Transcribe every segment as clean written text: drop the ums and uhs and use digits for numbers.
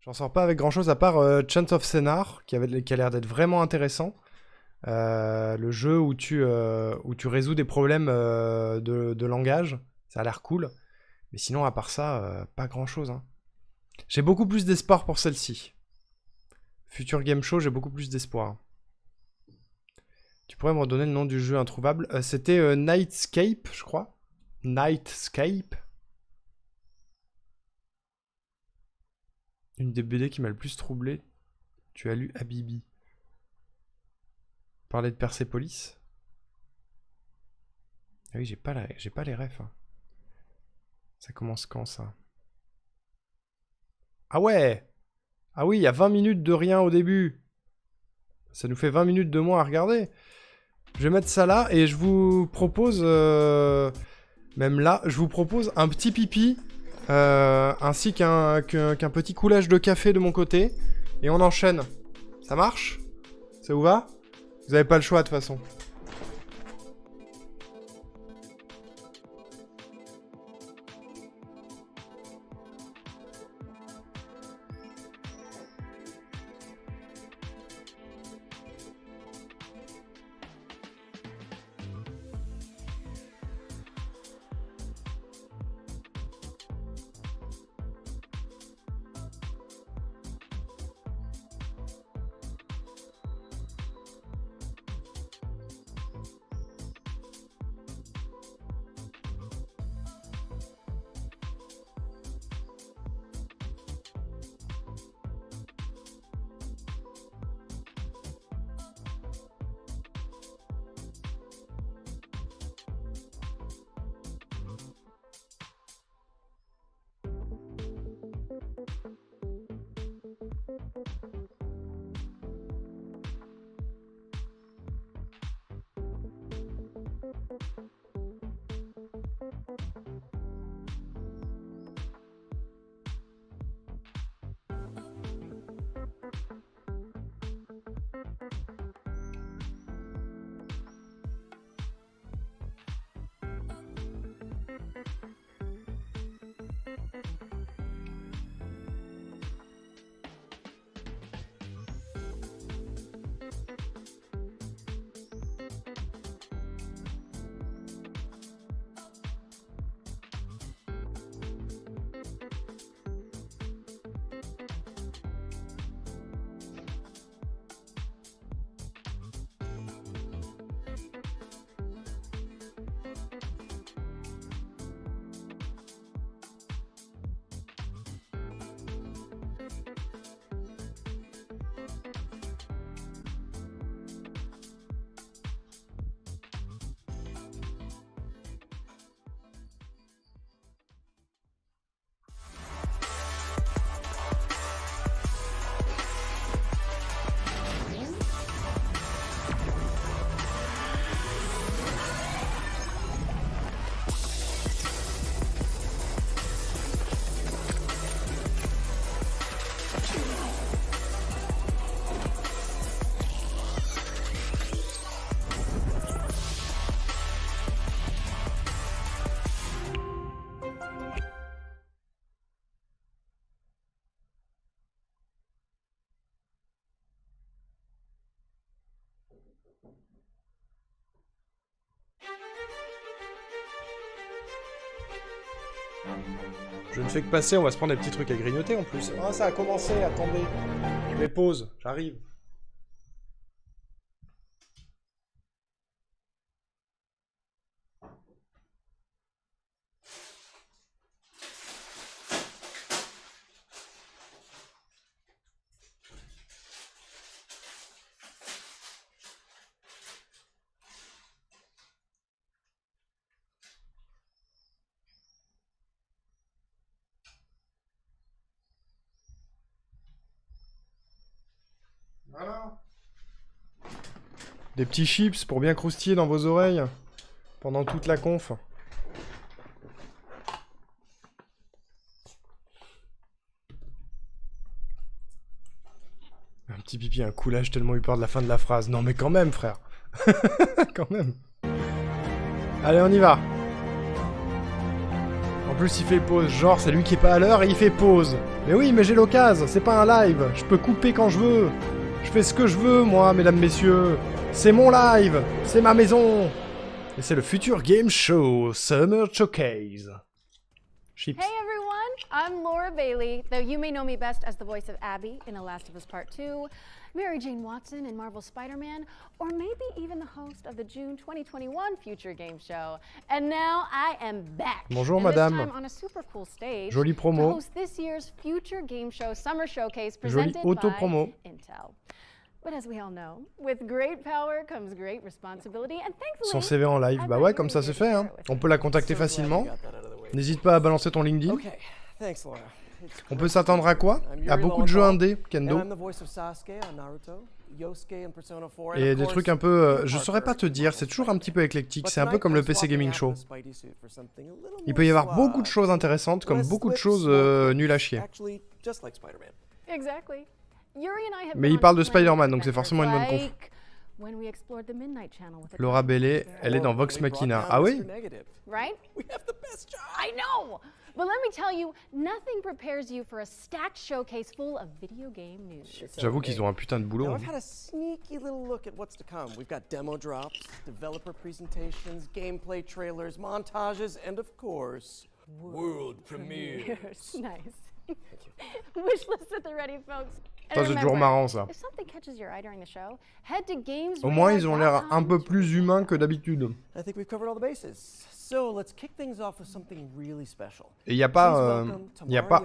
J'en sors pas avec grand chose à part Chance of Scénar, qui a l'air d'être vraiment intéressant. Le jeu où tu résous des problèmes de langage. Ça a l'air cool. Mais sinon, à part ça, pas grand chose. Hein. J'ai beaucoup plus d'espoir pour celle-ci. Future Game Show, j'ai beaucoup plus d'espoir. Tu pourrais me redonner le nom du jeu introuvable? C'était Nightscape, je crois. Nightscape. Une des BD qui m'a le plus troublé. Tu as lu Habibi. Parler de Persépolis. Ah oui, j'ai pas les refs. Hein. Ça commence quand, ça? Ah ouais! Ah oui, il y a 20 minutes de rien au début. Ça nous fait 20 minutes de moins à regarder. Je vais mettre ça là et je vous propose... même là, je vous propose un petit pipi. Ainsi qu'un petit coulage de café de mon côté. Et on enchaîne. Ça marche? Ça vous va? Vous avez pas le choix de toute façon. Je ne fais que passer, on va se prendre des petits trucs à grignoter en plus. Ah, ça a commencé, attendez. Je mets pause, j'arrive. Voilà. Des petits chips pour bien croustiller dans vos oreilles pendant toute la conf. Un petit pipi, un coulage, tellement eu peur de la fin de la phrase. Non mais quand même, frère. Quand même. Allez, on y va. En plus, il fait pause. Genre, c'est lui qui est pas à l'heure et il fait pause. Mais oui, mais j'ai l'occasion, c'est pas un live. Je peux couper quand je veux. Je fais ce que je veux, moi, mesdames, messieurs. C'est mon live, c'est ma maison. Et c'est le Future Game Show Summer Showcase. Chips. Hey everyone, I'm Laura Bailey, though you may know me best as the voice of Abby in The Last of Us Part 2, Mary Jane Watson in Marvel's Spider-Man, or maybe even the host of the June 2021 Future Game Show. And now I am back. Bonjour, and madame. This time on a super cool stage Jolie promo. to host this year's Future Game Show Summer Showcase Jolie presented auto-promo. by Intel. But as we all know, with great power comes great responsibility, and thankfully, Son CV en live, bah ouais, comme ça se fait, hein. On peut la contacter facilement. N'hésite pas à balancer ton LinkedIn. Okay, thanks, Laura. On peut s'attendre à quoi? À beaucoup de jeux indés, Kendo. Et des trucs un peu... je saurais pas te dire, c'est toujours un petit peu éclectique, c'est un peu comme le PC Gaming Show. Il peut y avoir beaucoup de choses intéressantes, comme beaucoup de choses nulles à chier. Exactly. Mais il parle de Spider-Man, donc c'est forcément une bonne conf. Laura Bailey, elle est dans Vox Machina. Ah oui? Right? I know! But let me tell you, nothing prepares you for a stacked showcase full of video game news. J'avoue qu'ils ont un putain de boulot. Now, hein. I've had a sneaky little look at what's to come. We've got demo drops, developer presentations, gameplay trailers, montages, and of course, world premiere. Nice. Wish list at the ready, folks. Ça, c'est toujours marrant, ça. If something catches your eye during the show, head to games. Au moins, ils ont l'air un peu plus humains que d'habitude. I think we've covered all the bases. So let's kick things off with something really special. Et il n'y a pas,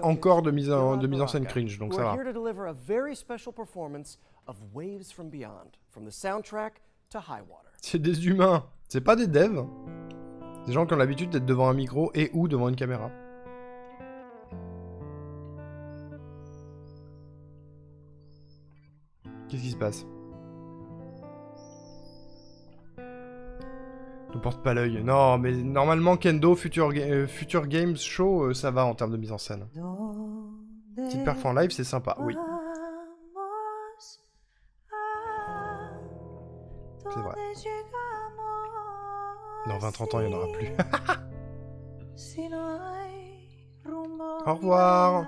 encore de mise en scène cringe, donc ça va. We're here to deliver a very special performance of Waves from Beyond, from the soundtrack to High Water. C'est des humains, c'est pas des devs. Des gens qui ont l'habitude d'être devant un micro et ou devant une caméra. Qu'est-ce qui se passe? Ne porte pas l'œil. Non, mais normalement, Kendo, Future Games Show, ça va en termes de mise en scène. Petite perf en live, c'est sympa, oui. C'est vrai. Dans 20-30 ans, il n'y en aura plus. Au revoir.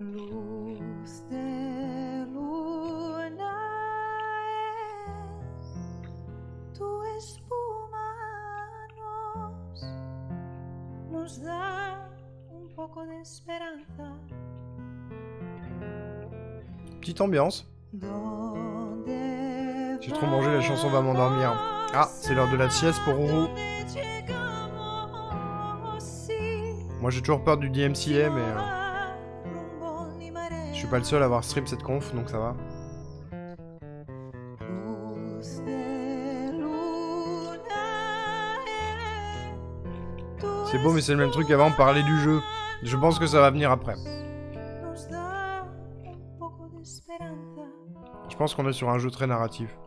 Luz de luna tu espuma nos da un poco de esperanza. Petite ambiance. J'ai trop mangé, la chanson va m'endormir. Ah, c'est l'heure de la sieste pour Rourou. Moi j'ai toujours peur du DMCA, mais... je suis pas le seul à avoir stream cette conf, donc ça va. C'est beau, mais c'est le même truc qu'avant, parler du jeu. Je pense que ça va venir après. Je pense qu'on est sur un jeu très narratif.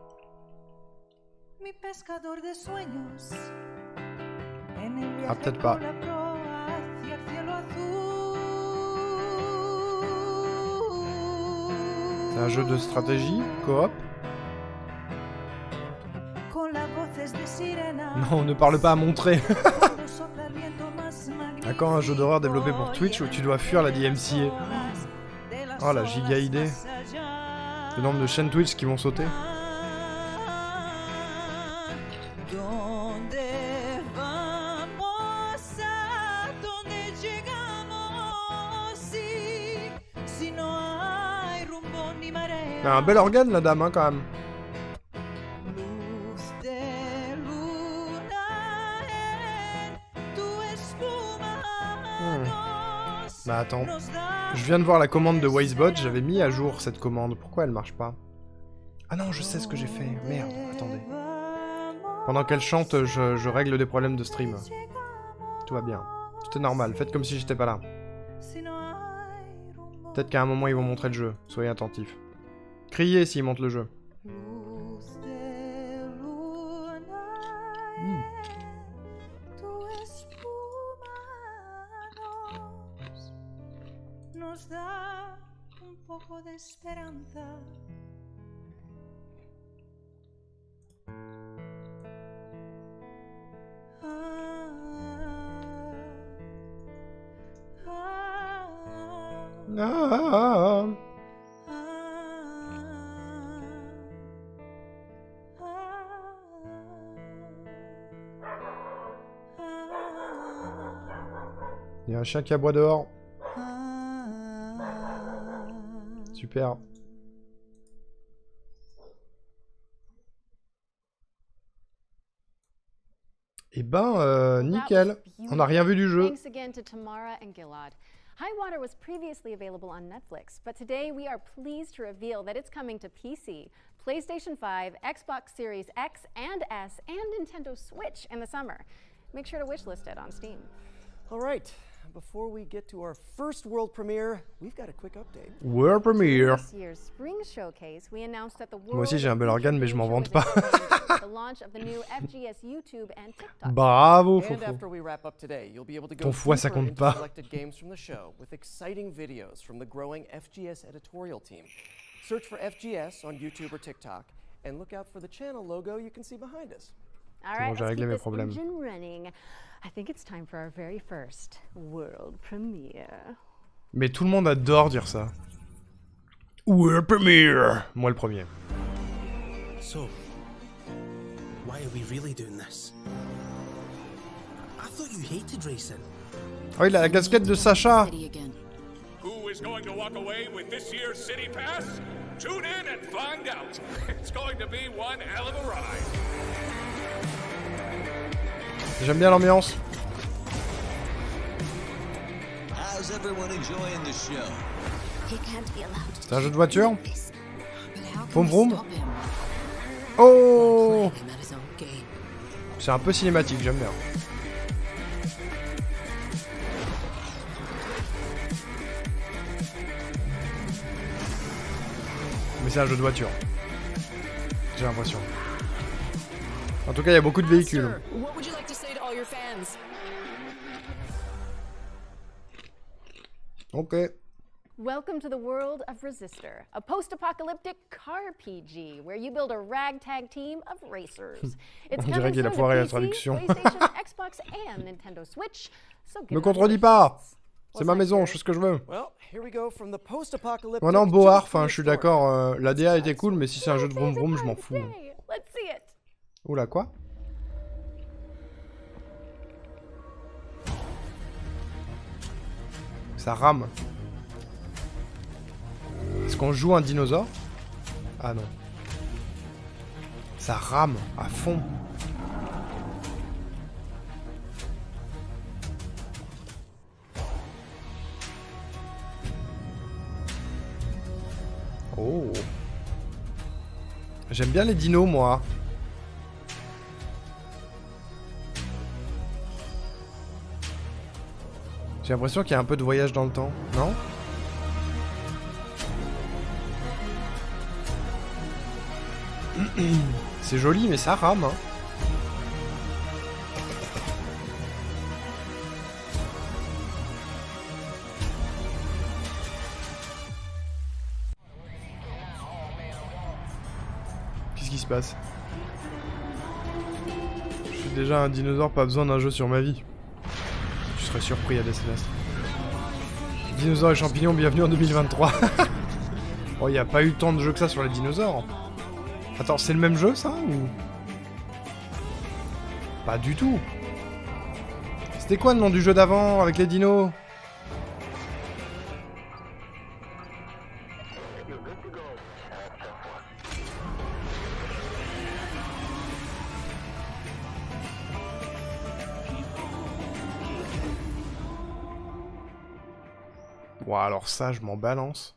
Ah, peut-être pas. C'est un jeu de stratégie, coop. Non, ne parle pas à montrer. À quand un jeu d'horreur développé pour Twitch où tu dois fuir la DMCA? Oh la giga idée. Le nombre de chaînes Twitch qui vont sauter. Elle a un bel organe la dame hein, quand même. Bah attends, je viens de voir la commande de Wisebot, j'avais mis à jour cette commande, pourquoi elle marche pas? Ah non, je sais ce que j'ai fait, merde, attendez. Pendant qu'elle chante, je règle des problèmes de stream. Tout va bien, tout est normal, faites comme si j'étais pas là. Peut-être qu'à un moment ils vont montrer le jeu, soyez attentifs. Criez s'ils montrent le jeu. Nos da un poco de esperanza. Ah. Il y a un chien qui aboie dehors. Super. Eh ben, nickel. On n'a rien vu du jeu. Thanks again to Tamara and Gilad. High Water was previously available on Netflix, but today we are pleased to reveal that it's coming to PC, PlayStation 5, Xbox Series X and S, and Nintendo Switch in the summer. Make sure to wishlist it on Steam. All right, before we get to our first world premiere, we've got a quick update. World Premiere. This year's spring showcase, we announced that the Moi aussi j'ai un bel World organe mais je m'en vante pas. the launch of the new FGS YouTube and TikTok. Bravo And Fofo. after we wrap up today, you'll be able to go Ton foie, ça deeper compte into pas. selected games from the show with exciting videos from the growing FGS editorial team. Search for FGS on YouTube or TikTok and look out for the channel logo you can see behind us. All bon, right, j'ai let's réglé keep mes this problèmes. engine running. I think it's time for our very first world premiere. Mais tout le monde adore dire ça. World Premiere. Moi le premier. So, why are we really doing this? I thought you hated racing. Oh il a la casquette de Sacha. Who is going to walk away with this year's City Pass? Tune in and find out. It's going to be one hell of a ride. J'aime bien l'ambiance. How's everyone enjoying the show? He can't be allowed to C'est un jeu de voiture. do this. But how can Vroom we vroom. stop him? Oh, Playing him at his own game. c'est un peu cinématique, j'aime bien. Mais c'est un jeu de voiture. J'ai l'impression. En tout cas, il y a beaucoup de véhicules. What would you like to say to all your fans? Ok. Welcome to the world of Resistor, a post-apocalyptic car PG where you build a ragtag team of racers. It's On dirait coming qu'il a soon to foiré la PC, traduction. PlayStation, Xbox, and Nintendo Switch. So get Me it on contredis your pas. wishlist. C'est What's ma next, maison, Jerry? je fais ce que je veux. Well, here we go from the post-apocalyptic. Maintenant, to the Boar, enfin, je suis prehistoric. d'accord, la DA était cool, mais si c'est un jeu de vroom vroom, je m'en Favorite fous. part of the day. Let's see it. Oula, quoi? Ça rame. Est-ce qu'on joue un dinosaure? Ah non. Ça rame à fond. Oh. J'aime bien les dinos, moi. J'ai l'impression qu'il y a un peu de voyage dans le temps, non? C'est joli, mais ça rame, hein. Qu'est-ce qui se passe? Je suis déjà un dinosaure, pas besoin d'un jeu sur ma vie. Je serais surpris à des Célestes. Dinosaures et champignons, bienvenue en 2023. Oh, il n'y a pas eu tant de jeux que ça sur les dinosaures. Attends, c'est le même jeu, ça, ou... Pas du tout. C'était quoi le nom du jeu d'avant, avec les dinos? Bon, alors ça, je m'en balance.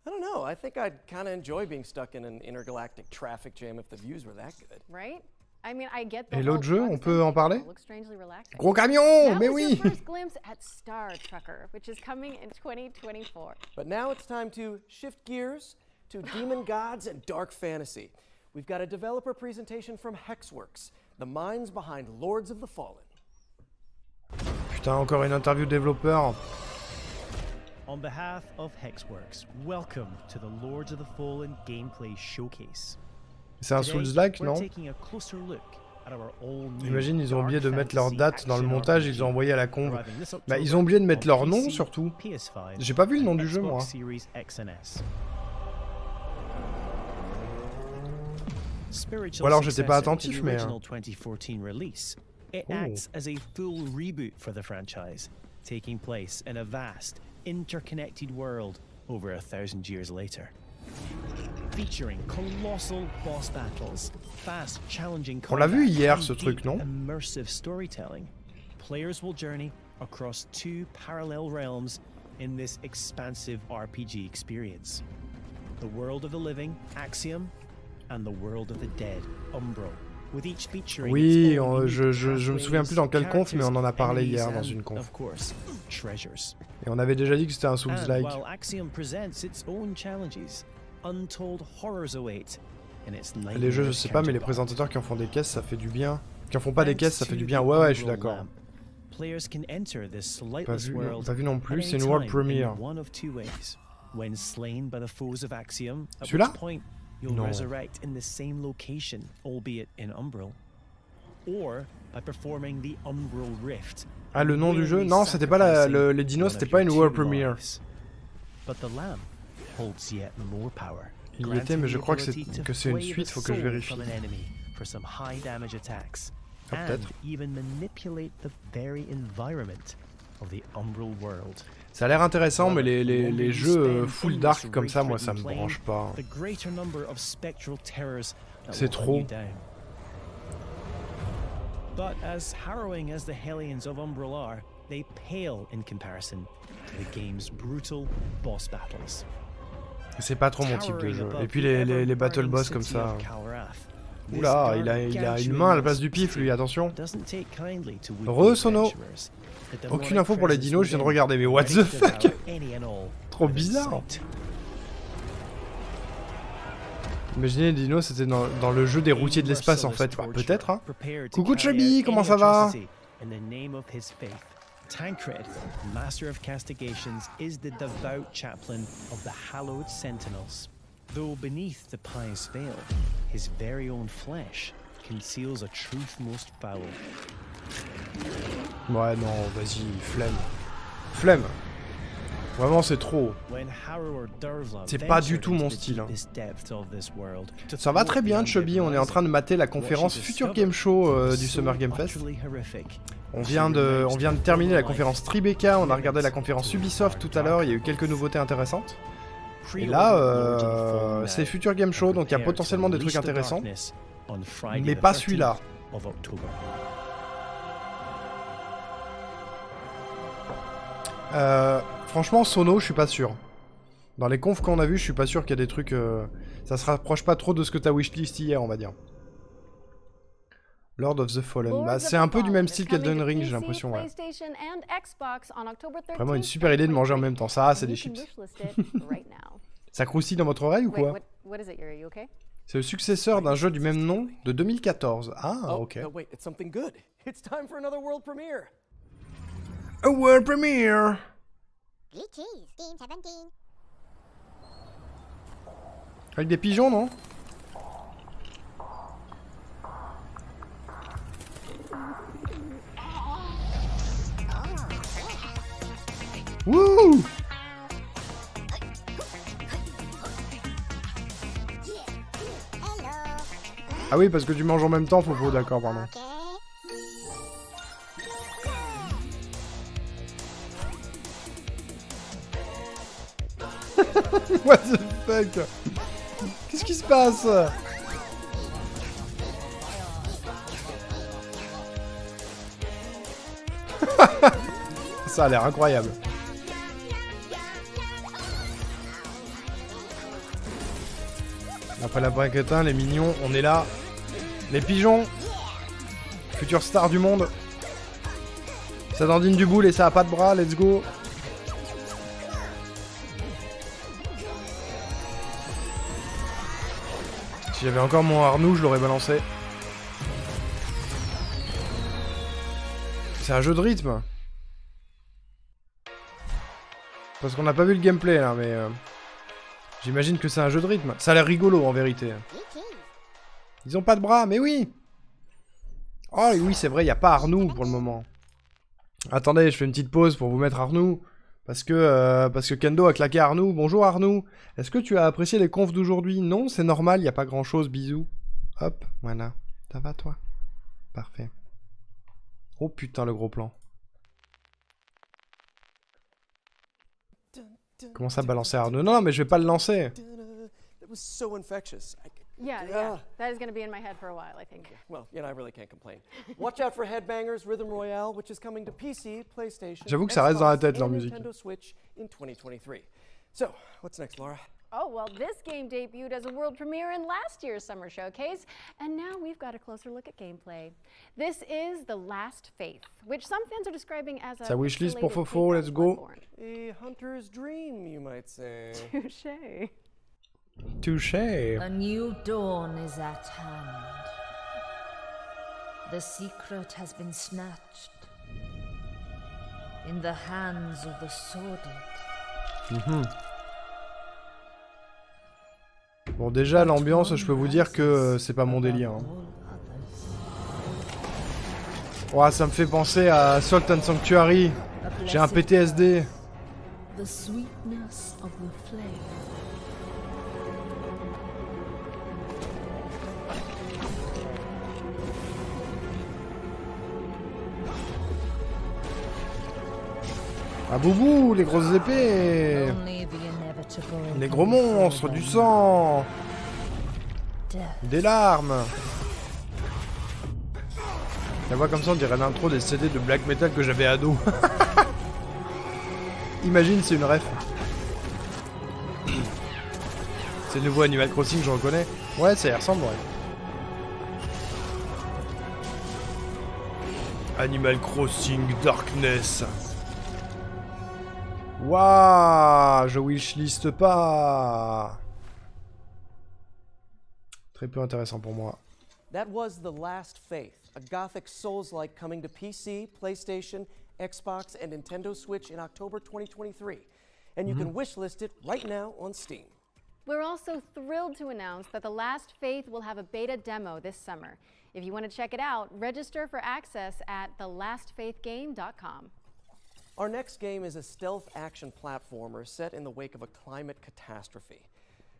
I don't know. I think I'd kind of enjoy being stuck in an intergalactic traffic jam if the views were that good. Right? I mean, I get the Et whole l'autre jeu, drug on thing, peut en parler? it looks strangely relaxing. Gros camion, Now mais is oui. your first glimpse at Star Trucker, which is coming in 2024. But now it's time to shift gears to demon gods and dark fantasy. We've got a developer presentation from Hexworks, the minds behind Lords of the Fallen. Putain, encore une interview développeur. On behalf of Hexworks, welcome to the Lords of the Fallen gameplay showcase. C'est un Today, Souls-like, we're non? taking a closer look Imagine, ils ont oublié de mettre leur date dans le montage, ils ont envoyé à la con. Bah, ils ont oublié de mettre leur nom surtout. J'ai pas vu le nom du jeu, moi. Ou alors j'étais pas attentif, mais... It acts as a full reboot for the franchise, taking place in a vast, interconnected world over 1,000 years later. Featuring colossal boss battles, fast, challenging On l'a vu combat, hier, and ce truc, deep, non? immersive storytelling. Players will journey across 2 parallel realms in this expansive RPG experience. The world of the living, Axiom, and the world of the dead, Umbral. Oui, je me souviens plus dans quelle conf, mais on en a parlé hier dans une conf. Et on avait déjà dit que c'était un Souls-like. Les jeux, je sais pas, mais les présentateurs qui en font des caisses, ça fait du bien. Qui en font pas des caisses, ça fait du bien. Ouais, je suis d'accord. Pas vu non plus, c'est une world premiere. Celui-là? You'll resurrect in the same location, albeit in Umbral, or by performing the Umbral Rift. Ah, le nom du jeu? Non, c'était pas les dinos, c'était pas une world premiere. But the lamb holds yet more power. Il y était, mais je crois que c'est une suite, faut que je vérifie. Ah, peut-être. Ça a l'air intéressant, mais les jeux full dark comme ça, moi, ça me branche pas. C'est trop. But as harrowing as the Hellions of Umbral are, they pale in comparison to the game's brutal boss battles. C'est pas trop mon type de jeu. Et puis les battle boss comme ça. Oula, il a une main à la place du pif, lui, attention. Re-Sono. Aucune info pour les dinos, je viens de regarder, mais what the fuck? Trop bizarre. Imaginez les dinos, c'était dans le jeu des routiers de l'espace en fait. Bah, peut-être, hein. Coucou Chubby, comment ça va? Tancred, Master of Castigations, is the devout chaplain of the hallowed Sentinels. Though beneath the pious veil, his very own flesh conceals a truth most foul. Ouais, non, vas-y, flemme. Flemme. Vraiment, c'est trop. C'est pas du tout mon style. Hein. Ça va très bien, Chubby. On est en train de mater la conférence Future Game Show du Summer Game Fest. On vient de terminer la conférence Tribeca. On a regardé la conférence Ubisoft tout à l'heure. Il y a eu quelques nouveautés intéressantes. Et là, c'est Future Game Show, donc il y a potentiellement des trucs intéressants. Mais pas celui-là. Franchement, Sono, je suis pas sûr. Dans les confs qu'on a vu, je suis pas sûr qu'il y a des trucs... ça se rapproche pas trop de ce que t'as wishlist hier, on va dire. Lord of the Fallen. Bah, c'est un peu du même style qu'Elden Ring, j'ai l'impression, ouais. Vraiment une super idée de manger en même temps. Ça, c'est des chips. Ça croustille dans votre oreille ou quoi? C'est le successeur d'un jeu du même nom de 2014. Ah, ok. A world premiere! Avec des pigeons, non? Wouh! Ah oui, parce que tu manges en même temps, Fopo, d'accord, pardon. What the fuck? Qu'est-ce qui se passe? Ça a l'air incroyable. Après la braquetin, les mignons, on est là. Les pigeons. Future star du monde. Ça dandine du boule et ça a pas de bras, let's go. Si j'avais encore mon Arnoux, je l'aurais balancé. C'est un jeu de rythme. Parce qu'on n'a pas vu le gameplay là, mais... j'imagine que c'est un jeu de rythme. Ça a l'air rigolo en vérité. Ils ont pas de bras, mais oui! Oh oui, c'est vrai, il n'y a pas Arnoux pour le moment. Attendez, je fais une petite pause pour vous mettre Arnoux. Parce que Kendo a claqué Arnoux. Bonjour Arnoux. Est-ce que tu as apprécié les confs d'aujourd'hui? Non, c'est normal, il n'y a pas grand chose, bisous. Hop, voilà. Ça va toi? Parfait. Oh putain, le gros plan. Comment ça balancer Arnoux? Non, mais je vais pas le lancer. That was so infectious. Yeah. That is going to be in my head for a while, I think. Well, you know, I really can't complain. Watch out for Headbangers Rhythm Royale, which is coming to PC, PlayStation, J'avoue que ça reste dans la tête, Xbox, leur and musique. Nintendo Switch in 2023. So, what's next, Laura? Oh, well, this game debuted as a world premiere in last year's Summer Showcase, and now we've got a closer look at gameplay. This is The Last Faith, which some fans are describing as a Sa wishlist pour pixelated Fofo, take let's on go. Bloodborne. A hunter's dream, you might say. Touché. Touché. A new dawn is at hand. The secret has been snatched in the hands of the sordid. Bon, déjà, l'ambiance, je peux vous dire que c'est pas mon délire. Hein. Ouah, ça me fait penser à Salt and Sanctuary. J'ai un PTSD. The sweetness of the flame. Ah boubou, les grosses épées. Les gros monstres, du sang. Des larmes. La voix comme ça, on dirait l'intro des CD de black metal que j'avais ado. Imagine, c'est une ref. C'est le nouveau Animal Crossing, je reconnais. Ouais, ça y ressemble, ouais. Animal Crossing Darkness. Waouh, je wishlist pas. Très peu intéressant pour moi. That was The Last Faith, a gothic Souls-like coming to PC, PlayStation, Xbox, and Nintendo Switch in October 2023. And you can wishlist it right now on Steam. We're also thrilled to announce that The Last Faith will have a beta demo this summer. If you want to check it out, register for access at thelastfaithgame.com. Our next game is a stealth action platformer set in the wake of a climate catastrophe.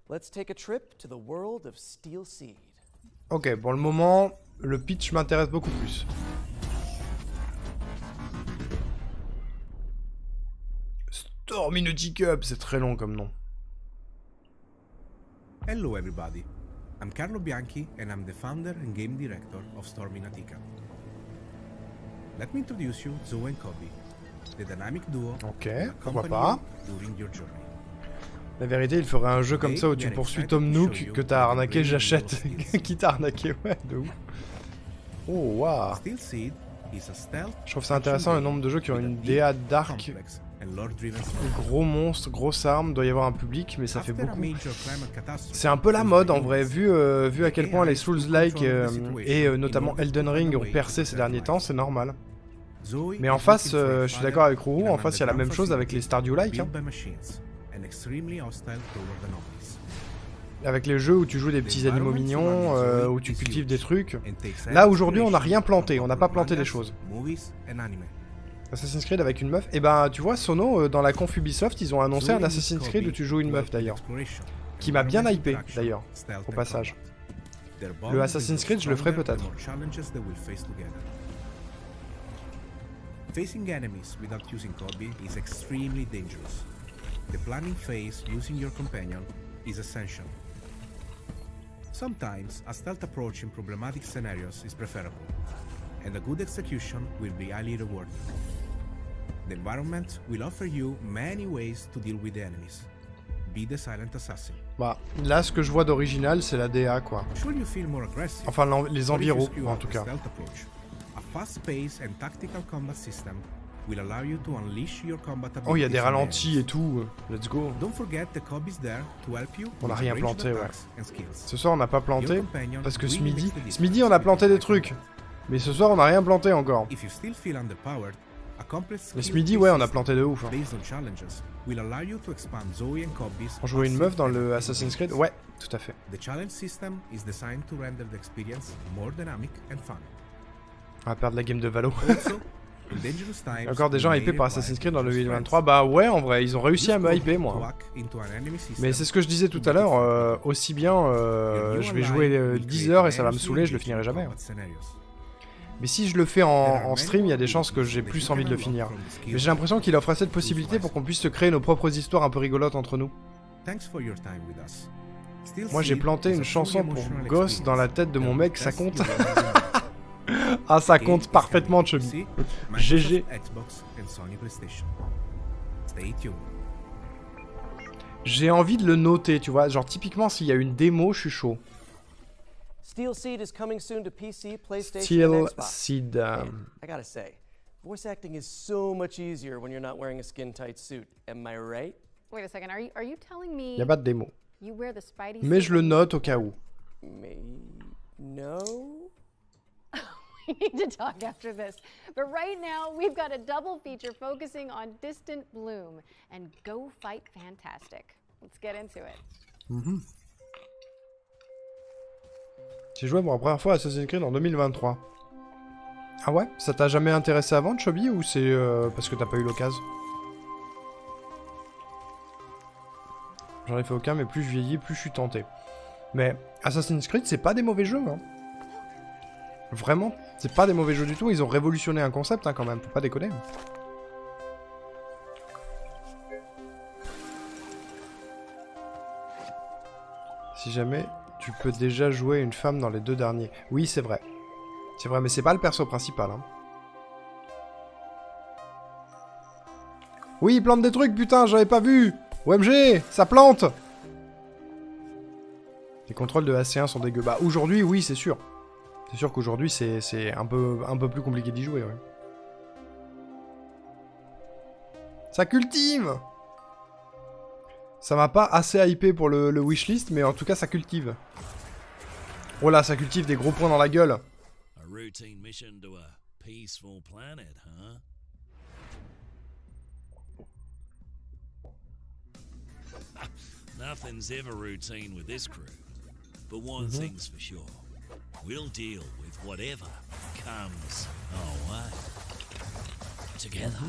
Let's take a trip to the world of Steel Seed. Ok, pour le moment, le pitch m'intéresse beaucoup plus. Stormy Nautic Up, c'est très long comme nom. Hello everybody, I'm Carlo Bianchi and I'm the founder and game director of Stormy Nautica. Let me introduce you Zoe and Kobe, the dynamic duo Ok, that pourquoi accompany pas. you during your journey. La vérité, il ferait un jeu comme ça où tu poursuis Tom Nook que t'as arnaqué, j'achète. Qui t'a arnaqué, ouais, de ouf. Oh, waouh. Steel Seed is a stealth Je trouve ça intéressant le nombre de jeux qui ont une DA dark. Gros monstre, grosse arme, doit y avoir un public, mais ça fait beaucoup. C'est un peu la mode en vrai, vu à quel point les Souls-like et notamment Elden Ring ont percé ces derniers temps, c'est normal. Mais en face, je suis d'accord avec Rourou, en face il y a la même chose avec les Stardew-like. Hein. Avec les jeux où tu joues des petits animaux mignons, où tu cultives des trucs. Là aujourd'hui on n'a rien planté, on n'a pas planté des choses. Assassin's Creed avec une meuf. Et ben tu vois Sono, dans la conf Ubisoft, ils ont annoncé un Assassin's Creed où tu joues une meuf d'ailleurs. Qui m'a bien hypé d'ailleurs, au passage. Le Assassin's Creed je le ferai peut-être. Facing enemies without using Kobe is extremely dangerous. The planning phase using your companion is essential. Sometimes a stealth approach in problematic scenarios is preferable, and a good execution will be highly rewarded. The environment will offer you many ways to deal with the enemies. Be the silent assassin. Bah, là ce que je vois d'original c'est la DA quoi. Sure you feel more aggressive, enfin les environs en tout cas. A fast-paced and tactical combat system will allow you to unleash your combat abilities. Oh, il y a des ralentis et tout. Let's go. Don't forget the Kobe is there to help you. On n'a rien planté, ouais. Ce soir, on n'a pas planté parce que ce midi, on a planté des trucs. Mais ce soir, on n'a rien planté encore. Mais ce midi, ouais, on a planté de ouf. Hein. On jouait une meuf dans le Assassin's Creed? Ouais, tout à fait. The challenge system is designed to render the experience more dynamic and fun. On va perdre la game de Valo. Also, in dangerous Il y times, a encore des we gens may hypés par require Assassin's Creed dans le close 2023. friends. Bah ouais, en vrai, ils ont réussi à me Use hyper, code to moi. hack into an enemy system. Mais c'est ce que je disais tout à l'heure, aussi bien, je vais jouer 10 heures et ça va me saouler, je le finirai jamais. Mais si je le fais en stream, il y a des chances que j'ai plus envie de le finir. Mais j'ai l'impression qu'il offre assez de possibilités pour qu'on puisse se créer nos propres histoires un peu rigolotes entre nous. Moi j'ai planté une chanson pour gosse dans la tête de mon mec, ça compte? Ah ça compte parfaitement, Chubby. GG. J'ai envie de le noter, tu vois, genre typiquement s'il y a une démo, je suis chaud. Steel Seed is coming soon to PC, PlayStation, Steel and Xbox. Seed. Man, I gotta say, voice acting is so much easier when you're not wearing a skin-tight suit. Am I right? Wait a second, are you telling me Y a pas de démo. you wear the Spidey Mais suit je le note au cas où. No? We need to talk after this. But right now, we've got a double feature focusing on Distant Bloom and Go Fight Fantastic. Let's get into it. J'ai joué pour la première fois à Assassin's Creed en 2023. Ah ouais? Ça t'a jamais intéressé avant, Chubby, ou c'est parce que t'as pas eu l'occasion? J'en ai fait aucun, mais plus je vieillis, plus je suis tenté. Mais Assassin's Creed, c'est pas des mauvais jeux, hein. Vraiment, c'est pas des mauvais jeux du tout. Ils ont révolutionné un concept, hein, quand même, faut pas déconner. Si jamais tu peux déjà jouer une femme dans les deux derniers. Oui, c'est vrai. C'est vrai, mais c'est pas le perso principal, hein. Oui, il plante des trucs, putain, j'avais pas vu. OMG, ça plante. Les contrôles de AC1 sont dégueux. Bah, aujourd'hui, oui, c'est sûr. C'est sûr qu'aujourd'hui, c'est un peu plus compliqué d'y jouer, ouais. Ça cultive. Ça m'a pas assez hypé pour le wishlist, mais en tout cas, ça cultive. Oh là, ça cultive des gros points dans la gueule. A routine mission to a peaceful planet, huh? Nothing's ever routine with this crew. But one thing's for sure. We'll deal with whatever comes our way. Together.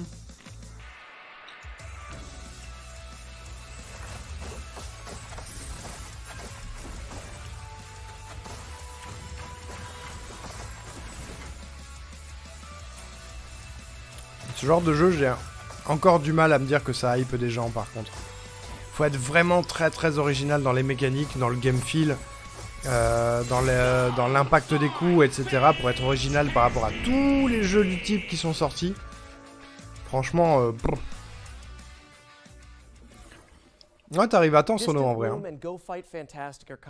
Ce genre de jeu, j'ai encore du mal à me dire que ça hype des gens, par contre. Faut être vraiment très original dans les mécaniques, dans le game feel, dans l'impact des coups, etc. pour être original par rapport à tous les jeux du type qui sont sortis. Franchement, ouais, t'arrives à temps, Sono, en vrai. Hein.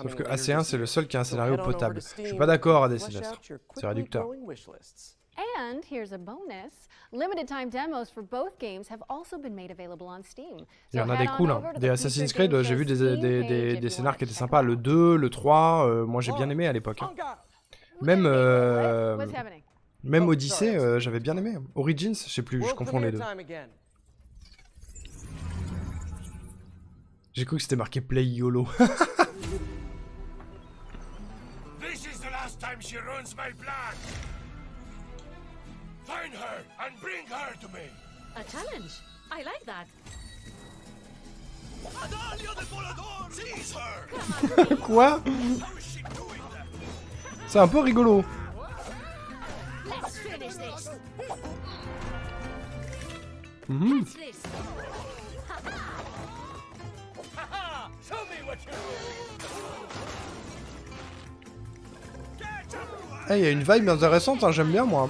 Sauf que AC1, c'est le seul qui a un scénario potable. Je suis pas d'accord à des Sinestres. C'est réducteur. And here's a bonus. Limited time demos for both games have also been made available on Steam. Il y en a des cool, hein. Des Assassin's Creed, j'ai vu des scénars qui étaient sympas. Le 2, le 3, moi j'ai bien aimé à l'époque. Hein. Même Odyssey, j'avais bien aimé. Origins, je sais plus, je confonds les deux. J'ai cru que c'était marqué Play YOLO. This is the last time she ruins my plan. Find her and bring her to me. A challenge. I like that. Quoi? C'est un peu rigolo. Let's finish this. Mmh. Show me what you Eh, il y a une vibe intéressante, hein, j'aime bien moi.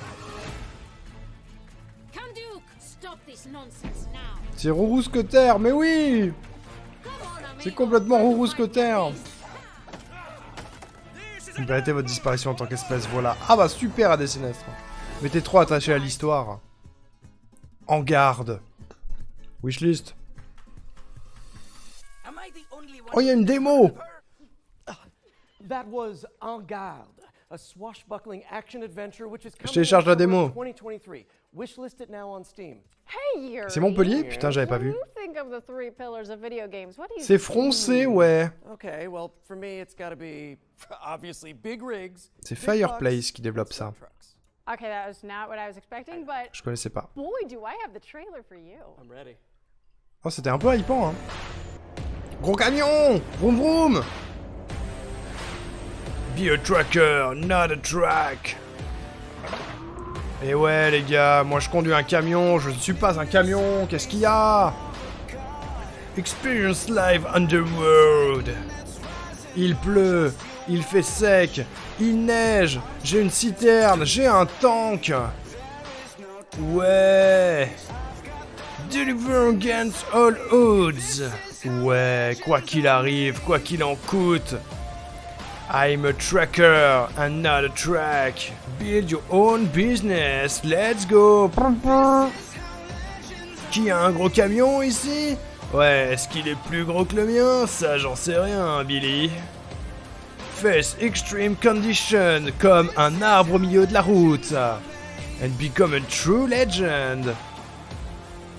C'est Rourousqueterre, mais oui! C'est complètement Rourousqueterre. Vous méritez votre disparition en tant qu'espèce, voilà. Ah bah super, à des Sinestres. Mais t'es trop attaché à l'histoire. En garde. Wishlist. Oh, il y a une démo! That was En Garde, a swashbuckling action adventure which is Je télécharge la démo. 2023. Wishlisted it now on Steam. Hey, Yuri. C'est Montpellier? Putain, j'avais pas vu. C'est français, ouais. Okay, well, for me it's gotta be obviously big rigs. C'est Fireplace qui développe ça. Okay, that was not what I was expecting, but Je connaissais pas. boy, do I have the trailer for you. I'm ready. Oh, c'était un peu hypant, hein. Gros camion! Vroom vroom! Be a trucker, not a track. Et ouais, les gars, moi je conduis un camion, je ne suis pas un camion, qu'est-ce qu'il y a? Experience live underworld. Il pleut, il fait sec, il neige, j'ai une citerne, j'ai un tank. Ouais. Deliver against all odds. Ouais, quoi qu'il arrive, quoi qu'il en coûte. I'm a tracker and not a track. Build your own business, let's go. Qui a un gros camion ici? Ouais, est-ce qu'il est plus gros que le mien? Ça, j'en sais rien, Billy. Face extreme condition comme un arbre au milieu de la route. And become a true legend.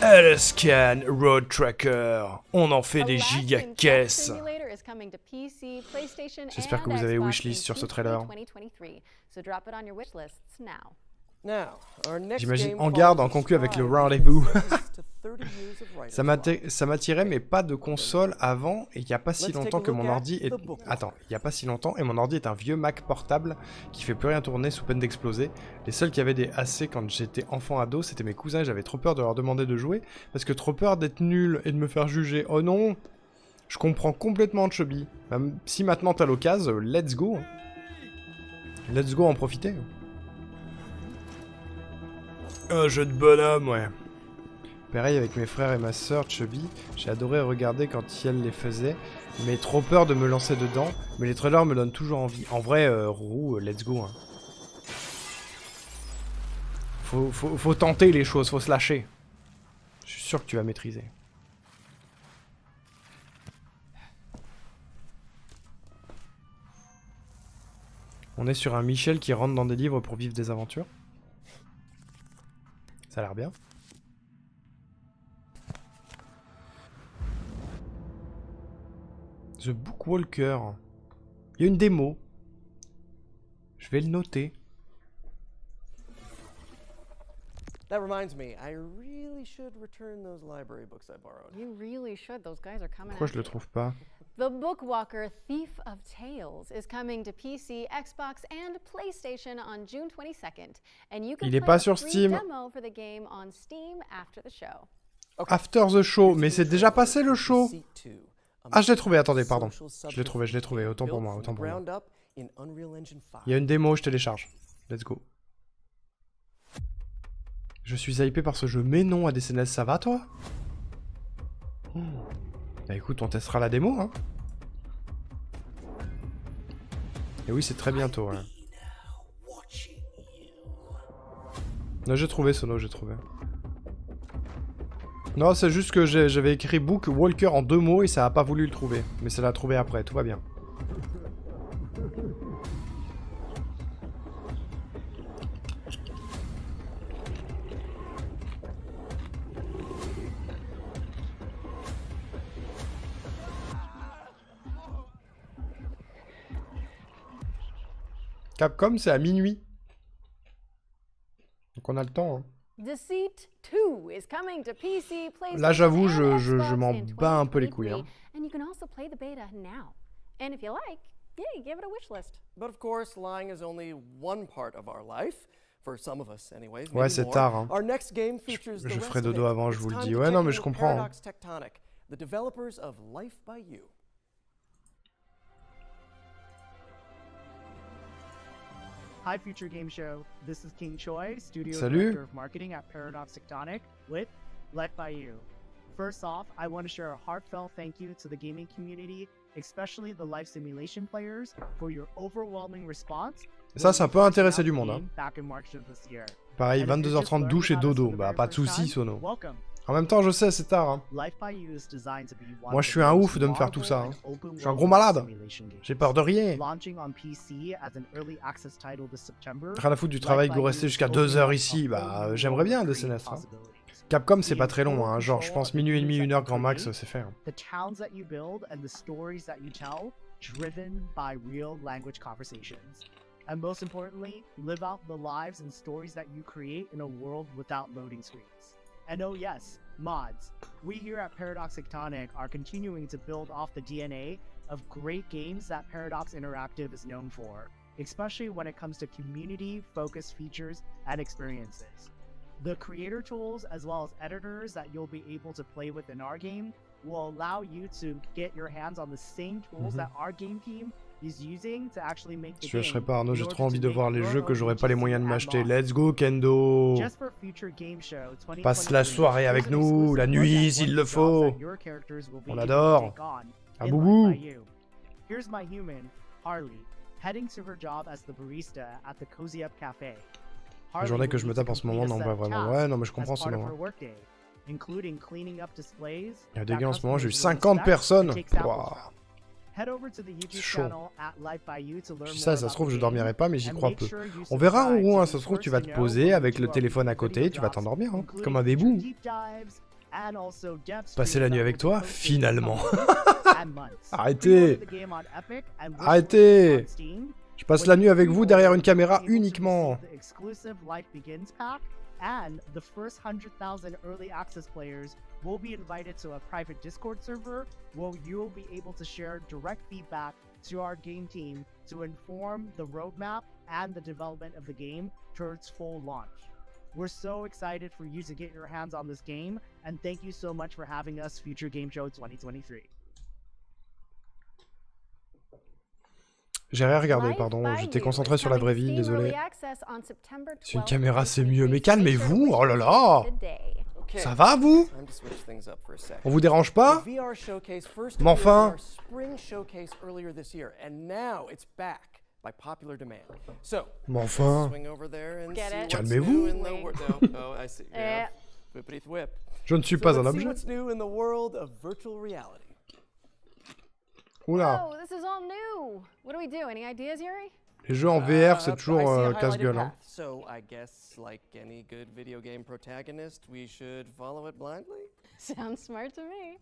LSCAN Road Tracker. On en fait des giga-caisses. J'espère que vous avez wishlist sur ce trailer. J'imagine En Garde en concu avec le Rendez-vous. Ça m'attirait, mais pas de console avant, et il n'y a pas si longtemps que mon ordi est... Attends, il n'y a pas si longtemps, et mon ordi est un vieux Mac portable qui fait plus rien tourner sous peine d'exploser. Les seuls qui avaient des AC quand j'étais enfant ado, c'était mes cousins, et j'avais trop peur de leur demander de jouer, parce que trop peur d'être nul et de me faire juger. Oh non! Je comprends complètement Chubby. Même si maintenant t'as l'occasion, let's go. Let's go en profiter. Un jeu de bonhomme, ouais. Pareil avec mes frères et ma sœur Chubby, j'ai adoré regarder quand elle les faisait, mais trop peur de me lancer dedans, mais les trailers me donnent toujours envie. En vrai, Roux, let's go. Hein. Faut tenter les choses, faut se lâcher. Je suis sûr que tu vas maîtriser. On est sur un Michel qui rentre dans des livres pour vivre des aventures. Ça a l'air bien. The Bookwalker. Il y a une démo. Je vais le noter. That reminds me, I really should return those library books I borrowed. You really should. Those guys are coming. Pourquoi je le trouve pas? The Bookwalker Thief of Tales is coming to PC, Xbox, and PlayStation on June 22nd, and you can Il est pas sur Steam. demo for the game on Steam after the show. After the show, mais c'est déjà passé le show. Ah, je l'ai trouvé, attendez, pardon. Je l'ai trouvé, autant pour moi, autant pour moi. Il y a une démo, je télécharge. Let's go. Je suis hypé par ce jeu, mais non, ADCNS, ça va toi? Bah écoute, on testera la démo, hein. Et oui, c'est très bientôt, hein. Non, j'ai trouvé, Sono, j'ai trouvé. Non, c'est juste que j'avais écrit Book Walker en 2 mots et ça a pas voulu le trouver. Mais ça l'a trouvé après, tout va bien. Capcom, c'est à minuit. Donc on a le temps, hein. Deceit 2 is coming to PC, PlayStation, Là, j'avoue, and je Xbox m'en in bats un peu les couilles. 2023, Hein. and you can also play the beta now. And if you like, yeah, give it a wish list. But of course, lying is only one part of our life. For some of us, anyways. Ouais, c'est tard. Hein. Our next game features je ferai dodo avant, je vous le dis. Ouais, non, mais je comprends. Hein. The developers of Life by You. Hi, Future Game Show. This is King Choi, Studio Salut. Director of Marketing at Paradox Tectonic with Life by You. First off, I want to share a heartfelt thank you to the gaming community, especially the life simulation players, for your overwhelming response. Ça peut intéresser du monde. Hein. Back in March of this year. Pareil, 22h30, douche et dodo. Bah, pas de soucis, Sono. En même temps, je sais, c'est tard. Hein. Moi, je suis un ouf de me faire tout ça. Hein. Je suis un gros malade. J'ai peur de rien. Rien à foutre du travail que vous restez jusqu'à 2h ici. Bah, j'aimerais bien de CNS. Hein. Capcom, c'est pas très long. Hein. Genre, je pense minuit et demi, 1h grand max, c'est fait. Hein. and most importantly, live out the lives and stories that you create in a world without loading screens. And oh yes, mods. We here at Paradox Tectonic are continuing to build off the DNA of great games that Paradox Interactive is known for, especially when it comes to community-focused features and experiences. The creator tools as well as editors that you'll be able to play with in our game will allow you to get your hands on the same tools that our game team is using to actually make the Je game. lâcherai pas Arnaud, j'ai in trop order envie to de voir make les your jeux que own j'aurais pas les moyens de and m'acheter. mods. Let's go Kendo. Just for future game show 2023, Passe la soirée avec here's an nous, la exclusive look nuit at s'il one le of the jobs faut. that your characters will be On able to adore. take on À in boubou. Life by You. Here's my human, Harley, heading to her job as the barista at the Cozy Up Cafe. La journée que je me tape en ce moment, non pas vraiment. Ouais, non mais je comprends ce nom. Including cleaning up displays. Il y a des gars en ce moment, j'ai eu 50 personnes. Waouh. Head over to the YouTube C'est chaud. channel at Life by You to learn Je dis more ça se about trouve, the je game, dormirai pas, mais j'y and crois make peu. sure you On verra subscribe Rouen, to hein, be ça se trouve, the tu first vas te to know poser when avec we le do téléphone à upload côté, video tu vas drops, t'endormir, hein, including comme un bébou. deep dives and also depth Passer streams la nuit that avec will be toi, posted finalement. in the coming weeks and months. Arrêtez. Pre-order the game on Epic and wish Arrêtez. on Steam. Je passe la nuit avec vous derrière une caméra uniquement. The exclusive Life Begins pack and the first 100,000 early access players will be invited to a private Discord server where you'll be able to share direct feedback to our game team to inform the roadmap and the development of the game towards full launch. We're so excited for you to get your hands on this game, and thank you so much for having us Future Game Show 2023. J'ai rien regardé, pardon, j'étais concentré sur la vraie vie, désolé. C'est une caméra, c'est mieux, mais calmez-vous, oh là là. Ça va vous? On vous dérange pas? Mais enfin. By popular demand. So, mais enfin. swing over there and see calmez-vous. Oh, I see. Yeah. Whippity whip. Je ne suis pas un objet. What's new in the world of virtual reality? Oula. Oh, this is all new. What do we do? Any ideas, Yuri? Les jeux en VR, c'est toujours casse-gueule. Hein. So, I guess, like any good video game protagonist, we should follow it blindly? Sounds smart to me.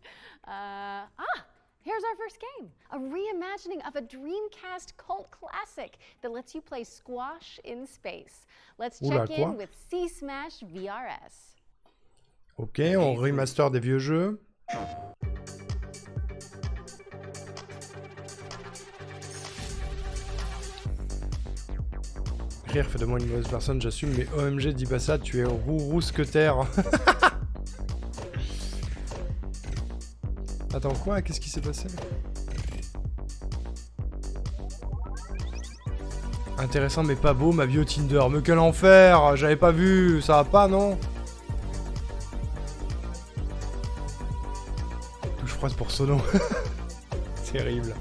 Here's our first game, a reimagining of a Dreamcast cult classic that lets you play squash in space. Let's check in with C-Smash VRS. Ok, on remaster des vieux jeux. Rire fait de moi une mauvaise personne, j'assume, mais OMG, dis pas ça, tu es rousqueter. Attends, quoi? Qu'est-ce qui s'est passé? Intéressant mais pas beau, ma vie au Tinder. Mais quel enfer! J'avais pas vu, ça va pas, non? Touche froide pour Sono. Terrible.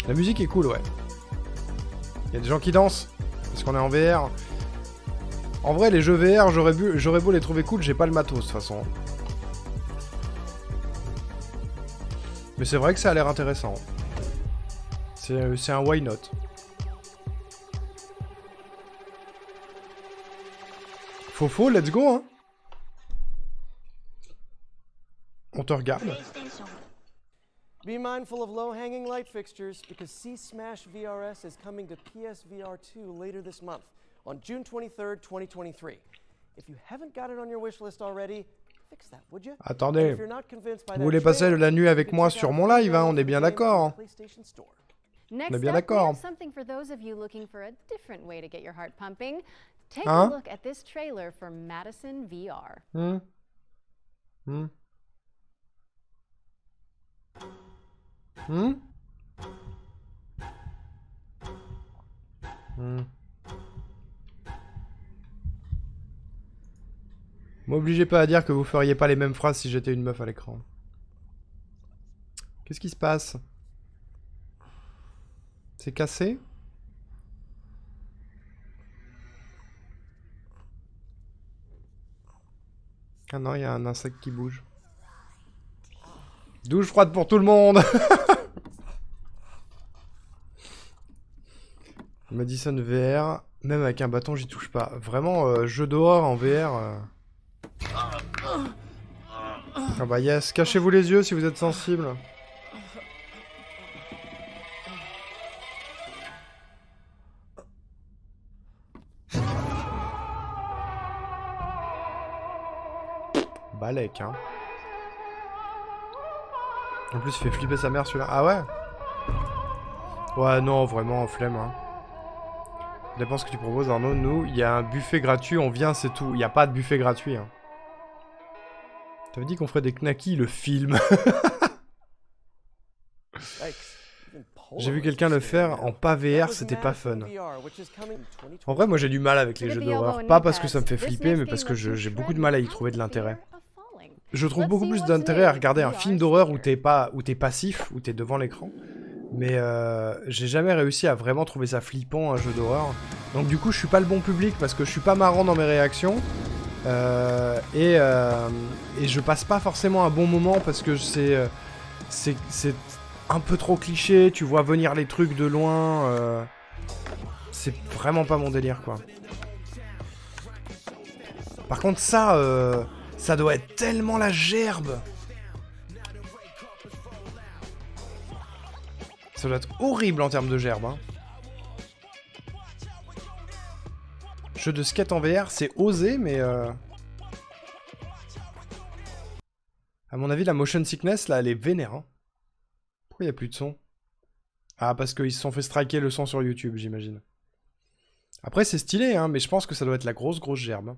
La musique est cool, ouais. Il y a des gens qui dansent, parce qu'on est en VR. En vrai, les jeux VR, j'aurais beau les trouver cool, j'ai pas le matos, de toute façon. Mais c'est vrai que ça a l'air intéressant. C'est un why not. Fofo, let's go, hein. On te regarde. Be mindful of low-hanging light fixtures because C-Smash VRS is coming to PSVR 2 later this month on June 23rd, 2023. If you haven't got it on your wish list already, fix that, would you? Attendez, vous voulez passer la nuit avec moi sur mon live, hein, on est bien d'accord. On est bien d'accord. Something for those of you looking for a different way to get your heart pumping. Take a look at this trailer for Madison VR. M'obligez pas à dire que vous feriez pas les mêmes phrases si j'étais une meuf à l'écran. Qu'est-ce qui se passe? C'est cassé? Ah non, il y a un insecte qui bouge. Douche froide pour tout le monde. Madison VR, même avec un bâton, j'y touche pas. Vraiment, jeu d'horreur en VR. Ah bah yes, cachez-vous les yeux si vous êtes sensible. Balèque, hein. En plus, il fait flipper sa mère celui-là. Ah ouais? Ouais, non, vraiment, flemme, hein. Dépend ce que tu proposes, Arnaud. Nous, il y a un buffet gratuit, on vient, c'est tout. Il n'y a pas de buffet gratuit, hein. T'avais dit qu'on ferait des knackis, le film. J'ai vu quelqu'un le faire en pas VR, c'était pas fun. En vrai, moi j'ai du mal avec les jeux d'horreur. Pas parce que ça me fait flipper, mais parce que j'ai beaucoup de mal à y trouver de l'intérêt. Je trouve beaucoup plus d'intérêt à regarder un film d'horreur où t'es passif, où t'es devant l'écran. Mais j'ai jamais réussi à vraiment trouver ça flippant, un jeu d'horreur. Donc du coup, je suis pas le bon public parce que je suis pas marrant dans mes réactions. Et je passe pas forcément un bon moment parce que c'est un peu trop cliché, tu vois venir les trucs de loin. C'est vraiment pas mon délire, quoi. Par contre, ça doit être tellement la gerbe. Ça doit être horrible en termes de gerbe, hein. Jeu de skate en VR, c'est osé, mais... À mon avis, la motion sickness, là, elle est vénère, hein. Pourquoi il n'y a plus de son? Ah, parce qu'ils se sont fait striker le son sur YouTube, j'imagine. Après, c'est stylé, hein, mais je pense que ça doit être la grosse gerbe.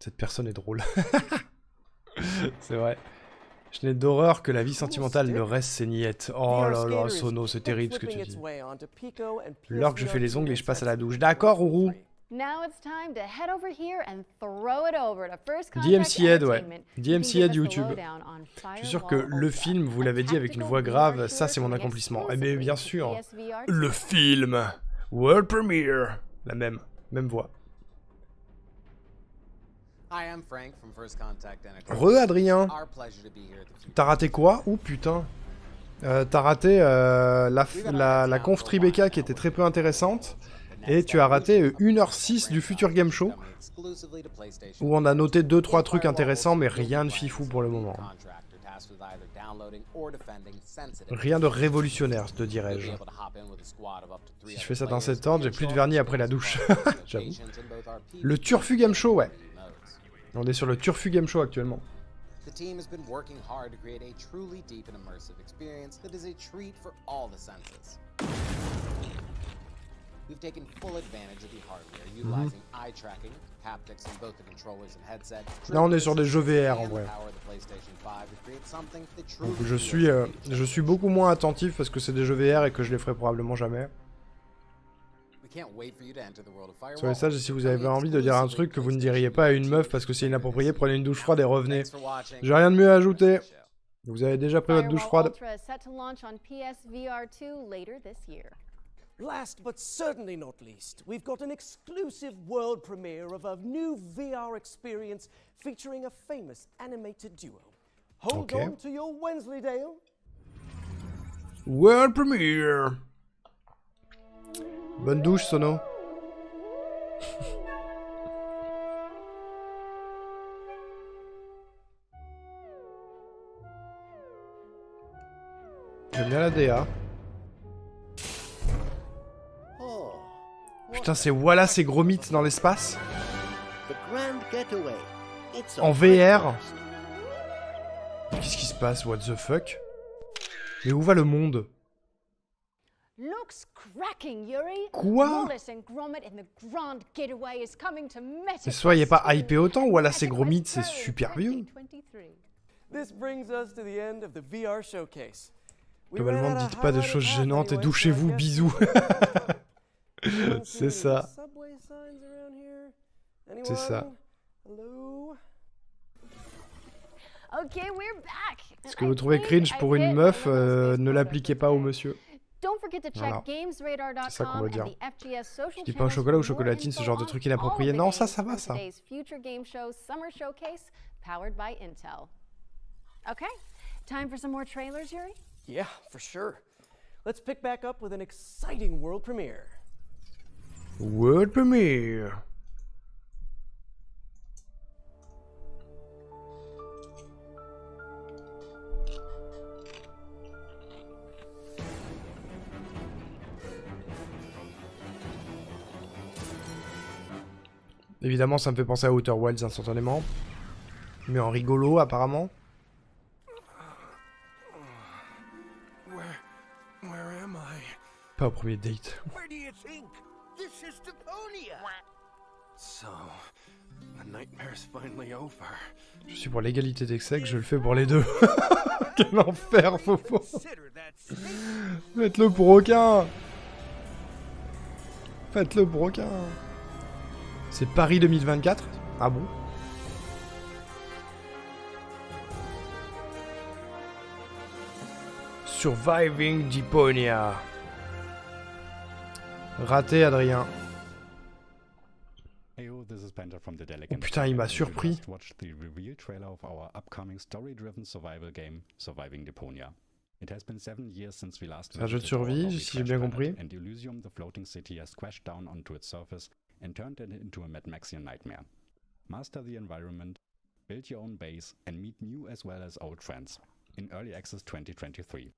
Cette personne est drôle. C'est vrai. Je n'ai d'horreur que la vie sentimentale, le reste c'est niette. Oh là là, Sono, c'est terrible ce que tu dis. L'heure que je fais les ongles et je passe à la douche. D'accord, Ourou. DMC-Head, ouais. DMC-Head YouTube. Je suis sûr que le film, vous l'avez dit avec une voix grave, ça c'est mon accomplissement. Eh bien, bien sûr. Le film. World Premiere. La même voix. Adrien. T'as raté quoi? Ouh putain. T'as raté la conf Tribeca qui était très peu intéressante. Et tu as raté 1h06 du Future Game Show. Où on a noté 2-3 trucs intéressants, mais rien de fifou pour le moment. Rien de révolutionnaire, te dirais-je. Si je fais ça dans cet ordre, j'ai plus de vernis après la douche. J'avoue. Le Turfu Game Show, ouais. On est sur le Turfu Game Show actuellement. The team has been working hard to create a truly deep and immersive experience that is a treat for all the senses. We've taken full advantage of the hardware, utilizing eye tracking, haptics in both the controllers and headset. Là, on est sur des jeux VR en vrai. Donc je suis beaucoup moins attentif parce que c'est des jeux VR et que je les ferai probablement jamais. Sur les sages, si vous avez envie de dire un truc que vous ne diriez pas à une meuf parce que c'est inapproprié, prenez une douche froide et revenez. J'ai rien de mieux à ajouter. Vous avez déjà pris votre douche froide. Last but certainly not least, we've got an exclusive world premiere of a new VR experience featuring a famous animated duo. Hold on to your Wensleydale. World premiere. Bonne douche, Sono. J'aime bien la DA. Putain, c'est voilà ces gros mythes dans l'espace. En VR. Qu'est-ce qui se passe? What the fuck? Mais où va le monde? Quoi? Mais soyez pas hypé autant, voilà ces gros mythes, c'est super vieux. Globalement, dites pas de choses gênantes et douchez-vous, bisous. C'est ça. C'est ça. Ce que vous trouvez cringe pour une meuf, ne l'appliquez pas au monsieur. Voilà. C'est ça qu'on va dire. Je dis pas au chocolat ou chocolatine, ce genre de truc inapproprié. Non, ça va, ça. Okay, time for some more trailers, Yuri? Yeah, for sure. Let's pick back up with an exciting world premiere. World premiere. Évidemment, ça me fait penser à Outer Wilds instantanément. Mais en rigolo, apparemment. Where am I? Pas au premier date. Where do you think? This is Deponia. So, the nightmare's finally over. Je suis pour l'égalité des sexes, je le fais pour les deux. Quel enfer, Fofo. Faites-le pour aucun. Faites-le pour aucun. C'est Paris 2024? Ah bon? Surviving Deponia. Raté, Adrien. Heyo, this is Penta from the Oh Delegate. putain, il m'a surpris. Just watched the reveal trailer of our upcoming story-driven survival game, Surviving Deponia. It has been 7 years since we last C'est un jeu de visited our survie, lovely si j'ai trash bien planet, compris. and Elysium, the floating city, has crashed down onto its surface and turned it into a Mad Maxian nightmare. Master the environment, build your own base, and meet new as well as old friends. In Early Access 2023.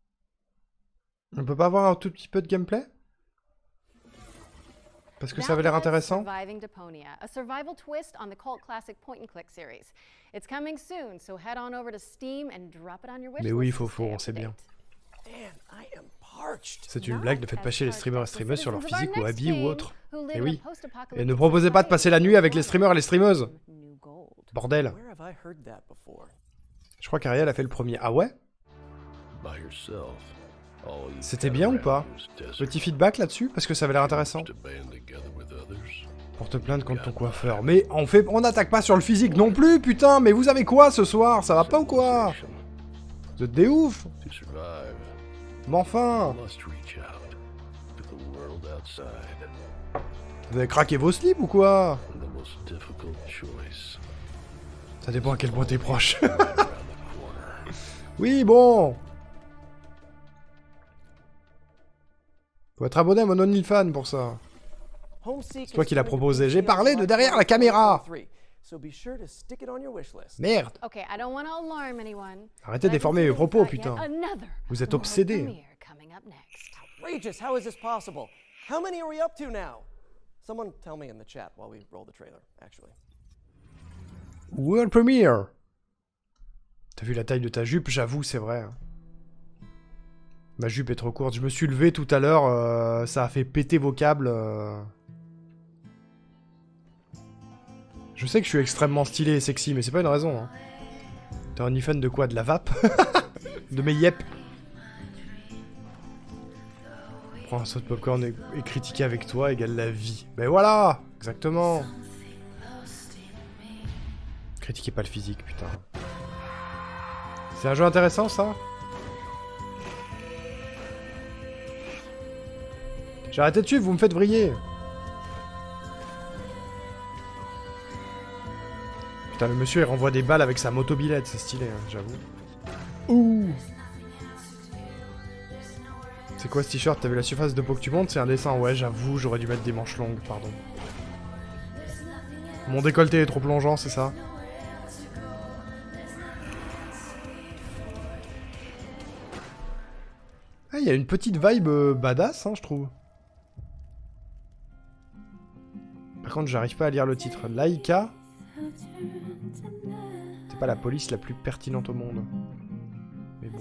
On peut pas avoir un tout petit peu de gameplay? Parce que ça avait l'air intéressant. Surviving Deponia, a survival twist on the cult classic point and click series. It's coming soon, so head on over to Steam and drop it on your wishlist. Mais oui, Fofo, on sait bien. C'est une blague, ne faites pas chier les streamers et streameuses sur leur physique ou habits ou autre. Et oui. Et ne proposez pas de passer la nuit avec les streamers et les streameuses. Bordel. Je crois qu'Ariel a fait le premier. Ah ouais? C'était bien ou pas? Petit feedback là-dessus, parce que ça avait l'air intéressant. Pour te plaindre contre ton coiffeur. Mais on n'attaque pas sur le physique non plus, putain. Mais vous avez quoi ce soir? Ça va pas ou quoi? Vous êtes des ouf. Mais enfin. Vous avez craqué vos slips ou quoi? Ça dépend à quel point t'es proche. Oui, bon. Faut être abonné à mon OnlyFans pour ça. C'est toi qui l'as proposé. J'ai parlé de derrière la caméra. Merde. Arrêtez de déformer mes propos, putain. Vous êtes obsédé. Outrageous! How is this possible? How many are we up to now? Someone tell me in the chat while we roll the trailer, actually. World Premiere. T'as vu la taille de ta jupe? J'avoue, c'est vrai. Ma jupe est trop courte. Je me suis levé tout à l'heure, ça a fait péter vos câbles. Je sais que je suis extrêmement stylé et sexy, mais c'est pas une raison. Hein. T'es un fan de quoi? De la vape? De mes yep? Prends un saut de popcorn et critiquer avec toi égale la vie. Ben voilà! Exactement! Critiquez pas le physique, putain. C'est un jeu intéressant, ça? J'ai arrêté de suivre, vous me faites vriller. Putain, le monsieur il renvoie des balles avec sa motobilette, c'est stylé, hein, j'avoue. Ouh! C'est quoi ce t-shirt? T'as vu la surface de peau que tu montes? C'est un dessin, ouais, j'avoue, j'aurais dû mettre des manches longues, pardon. Mon décolleté est trop plongeant, c'est ça? Ah, il y a une petite vibe badass, hein, je trouve. Par contre, j'arrive pas à lire le titre. Laika. C'est pas la police la plus pertinente au monde. Mais bon.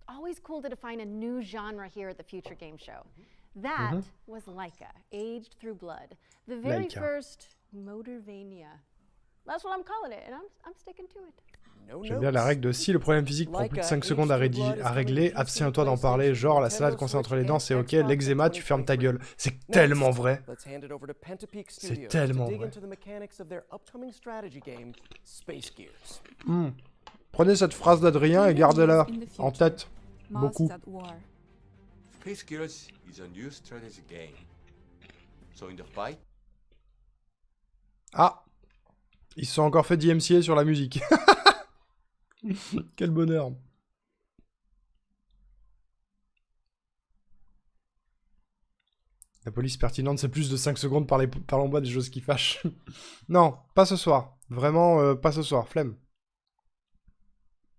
Always cool to define a new genre here at the Future Game Show. That was Laika, aged through blood. The very Laika. first Motorvania. That's what I'm calling it, and I'm sticking to it. J'aime bien la règle de si le problème physique prend plus de 5 secondes à régler, abstiens-toi d'en parler. Genre, la salade coincée entre les dents, c'est ok. L'eczéma, tu fermes ta gueule. C'est tellement vrai. C'est tellement vrai. Prenez cette phrase d'Adrien et gardez-la en tête. Beaucoup. Space Gears is a new strategy game. So in the fight, Ah, ils se sont encore fait DMCA sur la musique. Quel bonheur. La police pertinente, c'est plus de 5 secondes par en bas des choses qui fâchent. Non, pas ce soir. Vraiment, pas ce soir. Flemme.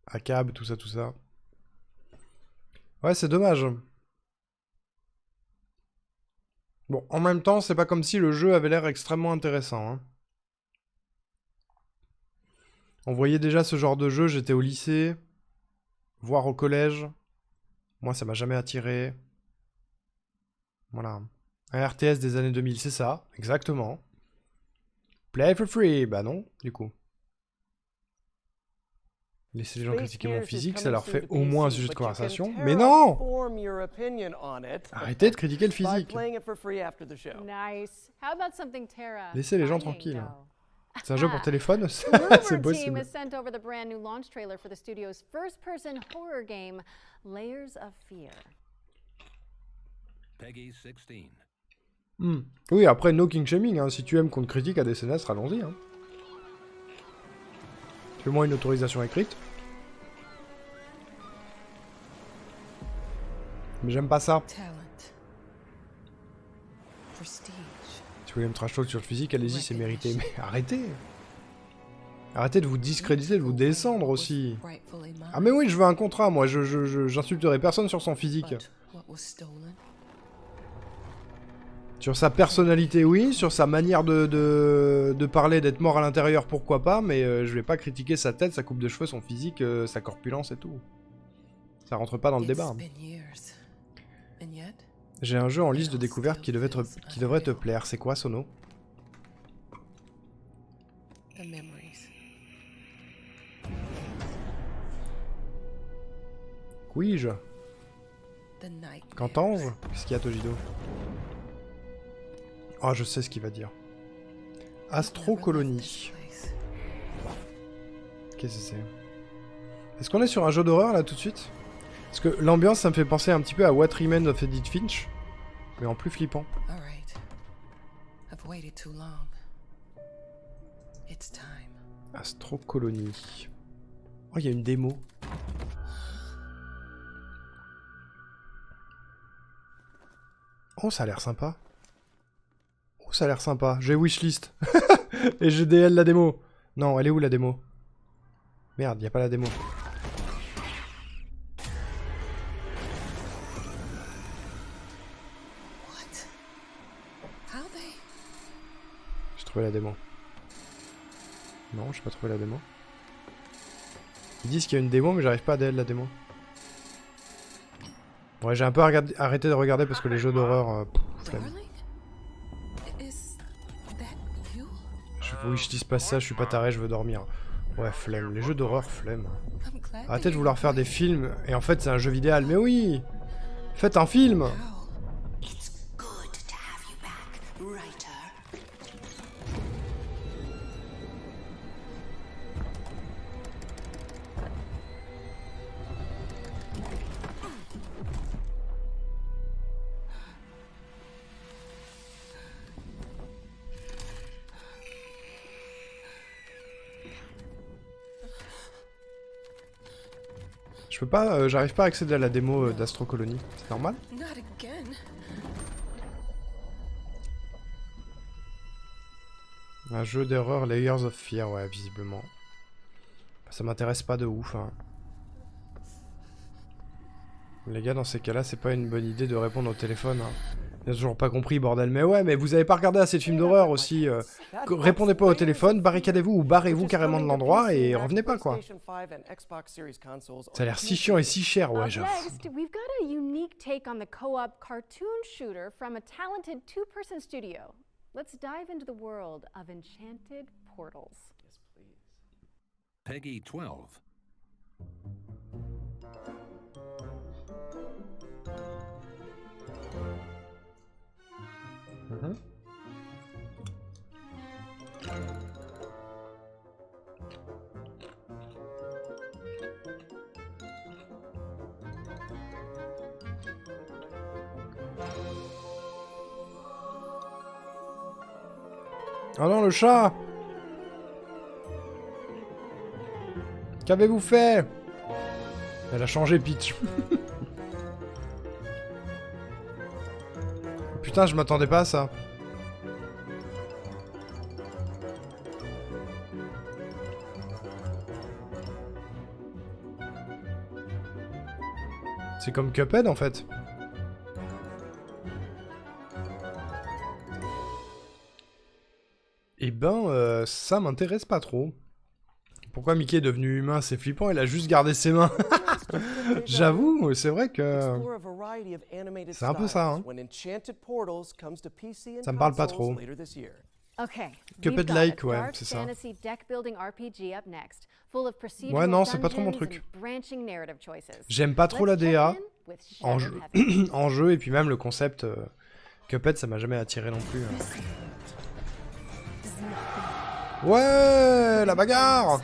ACAB, tout ça, tout ça. Ouais, c'est dommage. Bon, en même temps, c'est pas comme si le jeu avait l'air extrêmement intéressant. Hein. On voyait déjà ce genre de jeu, j'étais au lycée, voire au collège. Moi, ça m'a jamais attiré. Voilà. Un RTS des années 2000, c'est ça, exactement. Play for free, bah non, du coup. Laisser les gens critiquer mon physique, ça leur fait au moins un sujet de conversation. Mais non! Arrêtez de critiquer le physique. Nice. How about something Tara? Laissez les gens tranquilles. C'est un jeu pour téléphone, c'est Team possible. has sent over the brand new launch trailer for the studio's first-person horror game, Layers of Fear. Peggy 16. Oui, après, no king shaming, hein. Si tu aimes qu'on te critique à des CNS, allons-y. Hein. Fais-moi une autorisation écrite. Mais j'aime pas ça. Si vous voulez me trash talk sur le physique, allez-y, c'est mérité. Mais arrêtez. Arrêtez de vous discréditer, de vous descendre aussi. Ah mais oui, je veux un contrat, moi. J'insulterai personne sur son physique. Sur sa personnalité, oui. Sur sa manière de parler, d'être mort à l'intérieur, pourquoi pas. Mais je vais pas critiquer sa tête, sa coupe de cheveux, son physique, sa corpulence et tout. Ça rentre pas dans le débat. J'ai un jeu en liste de découvertes qui devrait te plaire. C'est quoi, Sono? Oui-je? Qu'entends-je? Qu'est-ce qu'il y a, Tojido? Ah, je sais ce qu'il va dire. Astro-Colonie. Qu'est-ce que c'est? Est-ce qu'on est sur un jeu d'horreur, là, tout de suite? Parce que l'ambiance, ça me fait penser un petit peu à What Remains of Edith Finch. Mais en plus flippant. Astro-Colonie. Oh, il y a une démo. Oh, ça a l'air sympa. Oh, ça a l'air sympa. J'ai wishlist. Et j'ai DL la démo. Non, elle est où la démo? Merde, y a pas la démo. J'ai trouvé la démo. Non, j'ai pas trouvé la démo. Ils disent qu'il y a une démo, mais j'arrive pas à DL la démo. Ouais, j'ai un peu arrêté de regarder parce que les jeux d'horreur... flemme. Oui, je dis pas ça, je suis pas taré, je veux dormir. Ouais, flemme. Les jeux d'horreur, flemme. Arrêtez de vouloir faire des films, et en fait c'est un jeu vidéo. Mais oui! Faites un film! Je peux pas, j'arrive pas à accéder à la démo d'Astro Colony. C'est normal? Un jeu d'horreur Layers of Fear, ouais, visiblement. Ça m'intéresse pas de ouf, hein. Les gars, dans ces cas-là, c'est pas une bonne idée de répondre au téléphone, hein. J'ai toujours pas compris, bordel. Mais ouais, mais vous avez pas regardé assez de films d'horreur aussi. Répondez pas au téléphone, barricadez-vous ou barrez-vous carrément de l'endroit et revenez pas, quoi. Ça a l'air si chiant et si cher, ouais, j'avoue. Next, we've got a unique take on the co-op cartoon shooter from a talented two-person studio. Let's dive into the world of Enchanted Portals. Yes, please. Peggy 12. Oh non, le chat! Qu'avez-vous fait? Elle a changé Peach. Putain, je m'attendais pas à ça. C'est comme Cuphead en fait. Eh ben, ça m'intéresse pas trop. Pourquoi Mickey est devenu humain? C'est flippant, il a juste gardé ses mains. J'avoue, c'est vrai que... C'est un peu ça, hein. Ça me parle pas trop. Cuphead-like, ouais, c'est ça. Ouais, non, c'est pas trop mon truc. J'aime pas trop la DA en jeu, en jeu, et puis même le concept Cuphead, ça m'a jamais attiré non plus. Ouais, la bagarre!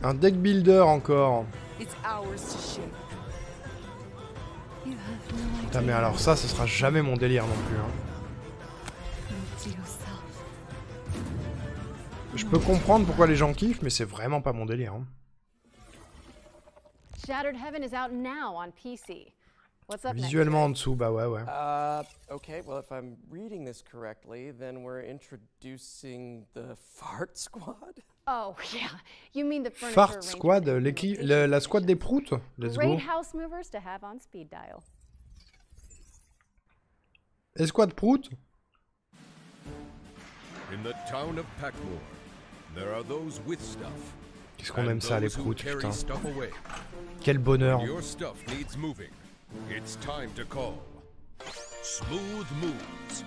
Un deck builder encore. Putain, mais alors ça, ce sera jamais mon délire non plus. Hein. Je peux comprendre pourquoi les gens kiffent, mais c'est vraiment pas mon délire. Hein. Shattered Heaven is out now on PC. What's up Visuellement en dessous, bah ouais, ouais. Okay, well, if I'm reading this correctly, then we're introducing the Fart Squad? Oh, yeah. You mean the furniture Fart Squad, la squad des proutes. Let's go. Great house movers to have on speed dial. Escouade prout? In the town of Packmore, there are those with stuff. Qu'est-ce qu'on aime ça, les proutes, putain. Quel bonheur. Your stuff needs moving. It's time to call Smooth Moves.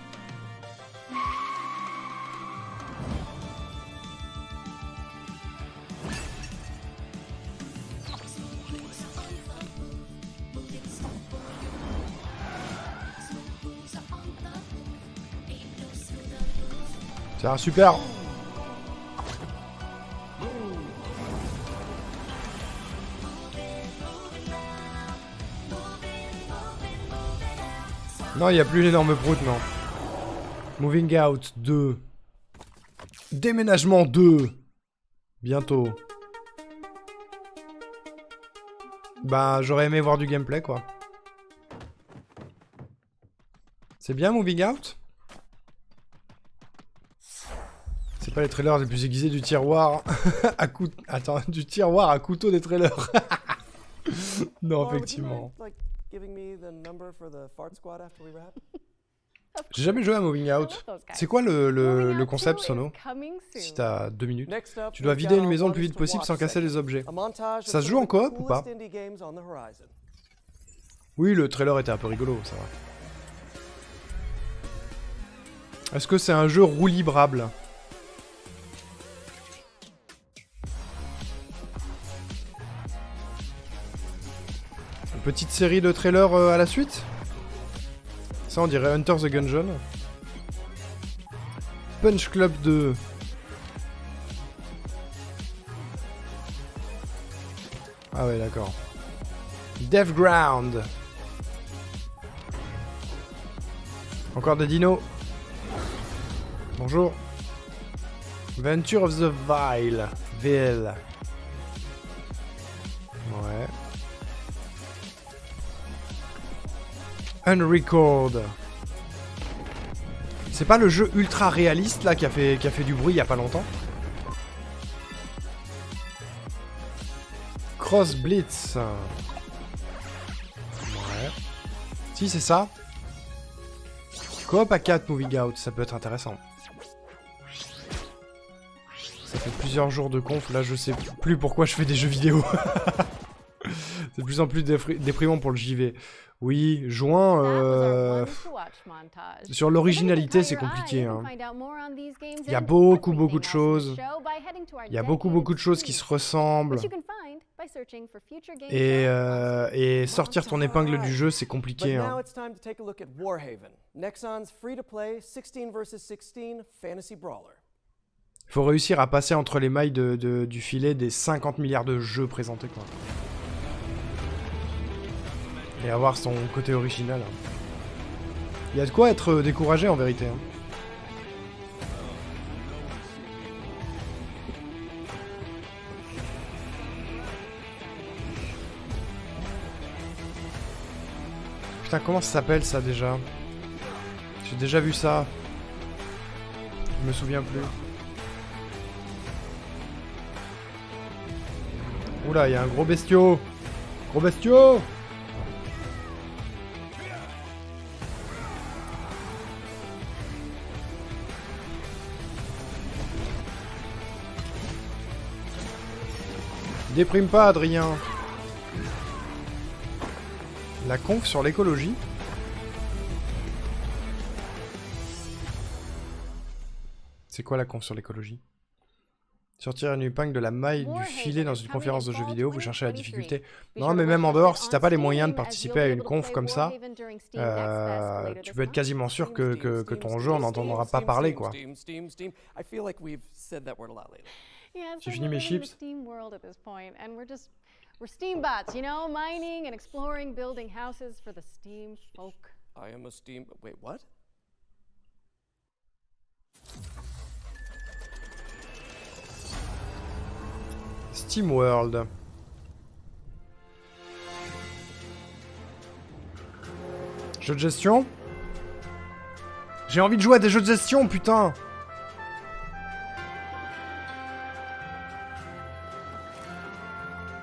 C'est un super. Non, il n'y a plus l'énorme prout, non. Moving Out 2. Déménagement 2. Bientôt. Bah, j'aurais aimé voir du gameplay, quoi. C'est bien, Moving Out? C'est pas les trailers les plus aiguisés du tiroir à Attends, du tiroir à couteau des trailers. Non, effectivement. J'ai jamais joué à Moving Out. C'est quoi le concept, Sono? Si t'as 2 minutes. Tu dois vider une maison le plus vite possible sans casser les objets. Ça se joue en coop ou pas? Oui, le trailer était un peu rigolo, ça va. Est-ce que c'est un jeu roue librable? Une petite série de trailers à la suite? Ça, on dirait Hunter the Gungeon. Punch Club 2. Ah ouais, d'accord. Death Ground. Encore des dinos. Bonjour. Venture of the Vile. VL. Ouais. Unrecord. C'est pas le jeu ultra réaliste là qui a fait du bruit il y a pas longtemps? Cross Blitz. Ouais. Si, c'est ça. Coop à 4 Moving Out, ça peut être intéressant. Ça fait plusieurs jours de conf, là je sais plus pourquoi je fais des jeux vidéo. C'est de plus en plus déprimant pour le JV. Oui, juin, sur l'originalité c'est compliqué. Hein. Il y a beaucoup de choses. Il y a beaucoup de choses qui se ressemblent. Et sortir ton épingle du jeu c'est compliqué. Hein. Il faut réussir à passer entre les mailles du filet des 50 milliards de jeux présentés, quoi. Et avoir son côté original. Il y a de quoi être découragé en vérité. Hein. Putain, comment ça s'appelle ça déjà? J'ai déjà vu ça. Je me souviens plus. Oula, il y a un gros bestiau. Gros bestiau. Déprime pas, Adrien. La conf sur l'écologie. C'est quoi la conf sur l'écologie? Sortir une épingle de la maille du filet dans une conférence de jeux vidéo, vous cherchez la difficulté. Non, mais même en dehors, si t'as pas les moyens de participer à une conf comme ça, tu peux être quasiment sûr que ton jeu, on n'entendra pas parler, quoi. J'ai fini mes chips. We're Steam bots, you know, mining and exploring, building houses for the Steam folk. I am a Steam... Wait, what? Steam World. Jeu de gestion? J'ai envie de jouer à des jeux de gestion, putain!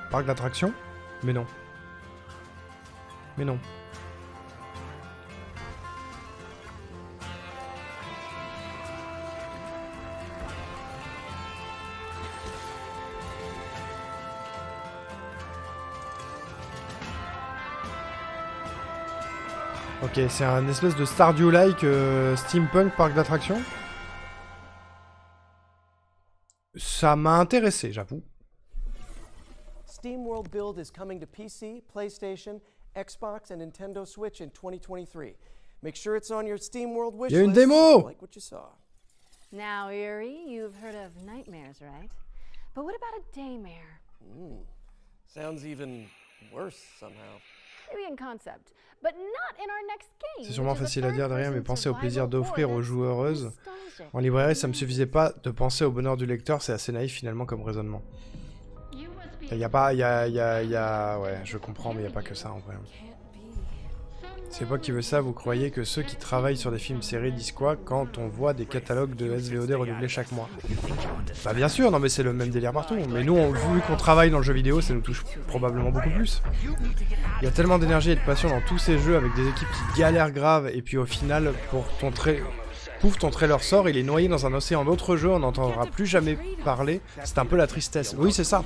Parc d'attraction? Mais non. Mais non. Ok, c'est un espèce de Stardew-like steampunk parc d'attraction. Ça m'a intéressé, j'avoue. Steam World Build is coming to PC, PlayStation, Xbox, and Nintendo Switch in 2023. Make sure it's on your Steam World wish Il y a une list démo! like what you saw. Now, Yuri, you've heard of nightmares, right? But what about a daymare? Sounds even worse somehow. Maybe in concept, but not in our next game. C'est sûrement facile à dire derrière, mais pensez au plaisir d'offrir aux joueuses. En librairie, ça me suffisait pas de penser au bonheur du lecteur, c'est assez naïf finalement comme raisonnement. Il y a pas, ouais, je comprends, mais il y a pas que ça en vrai. C'est pas qui veut ça, vous croyez que ceux qui travaillent sur des films-séries disent quoi quand on voit des catalogues de SVOD renouvelés chaque mois? Bah bien sûr, non mais c'est le même délire partout. Mais nous, vu qu'on travaille dans le jeu vidéo, ça nous touche probablement beaucoup plus. Il y a tellement d'énergie et de passion dans tous ces jeux avec des équipes qui galèrent grave et puis au final, pouf, ton trailer sort, il est noyé dans un océan d'autres jeux, on n'entendra plus jamais parler. C'est un peu la tristesse. Oui, c'est ça.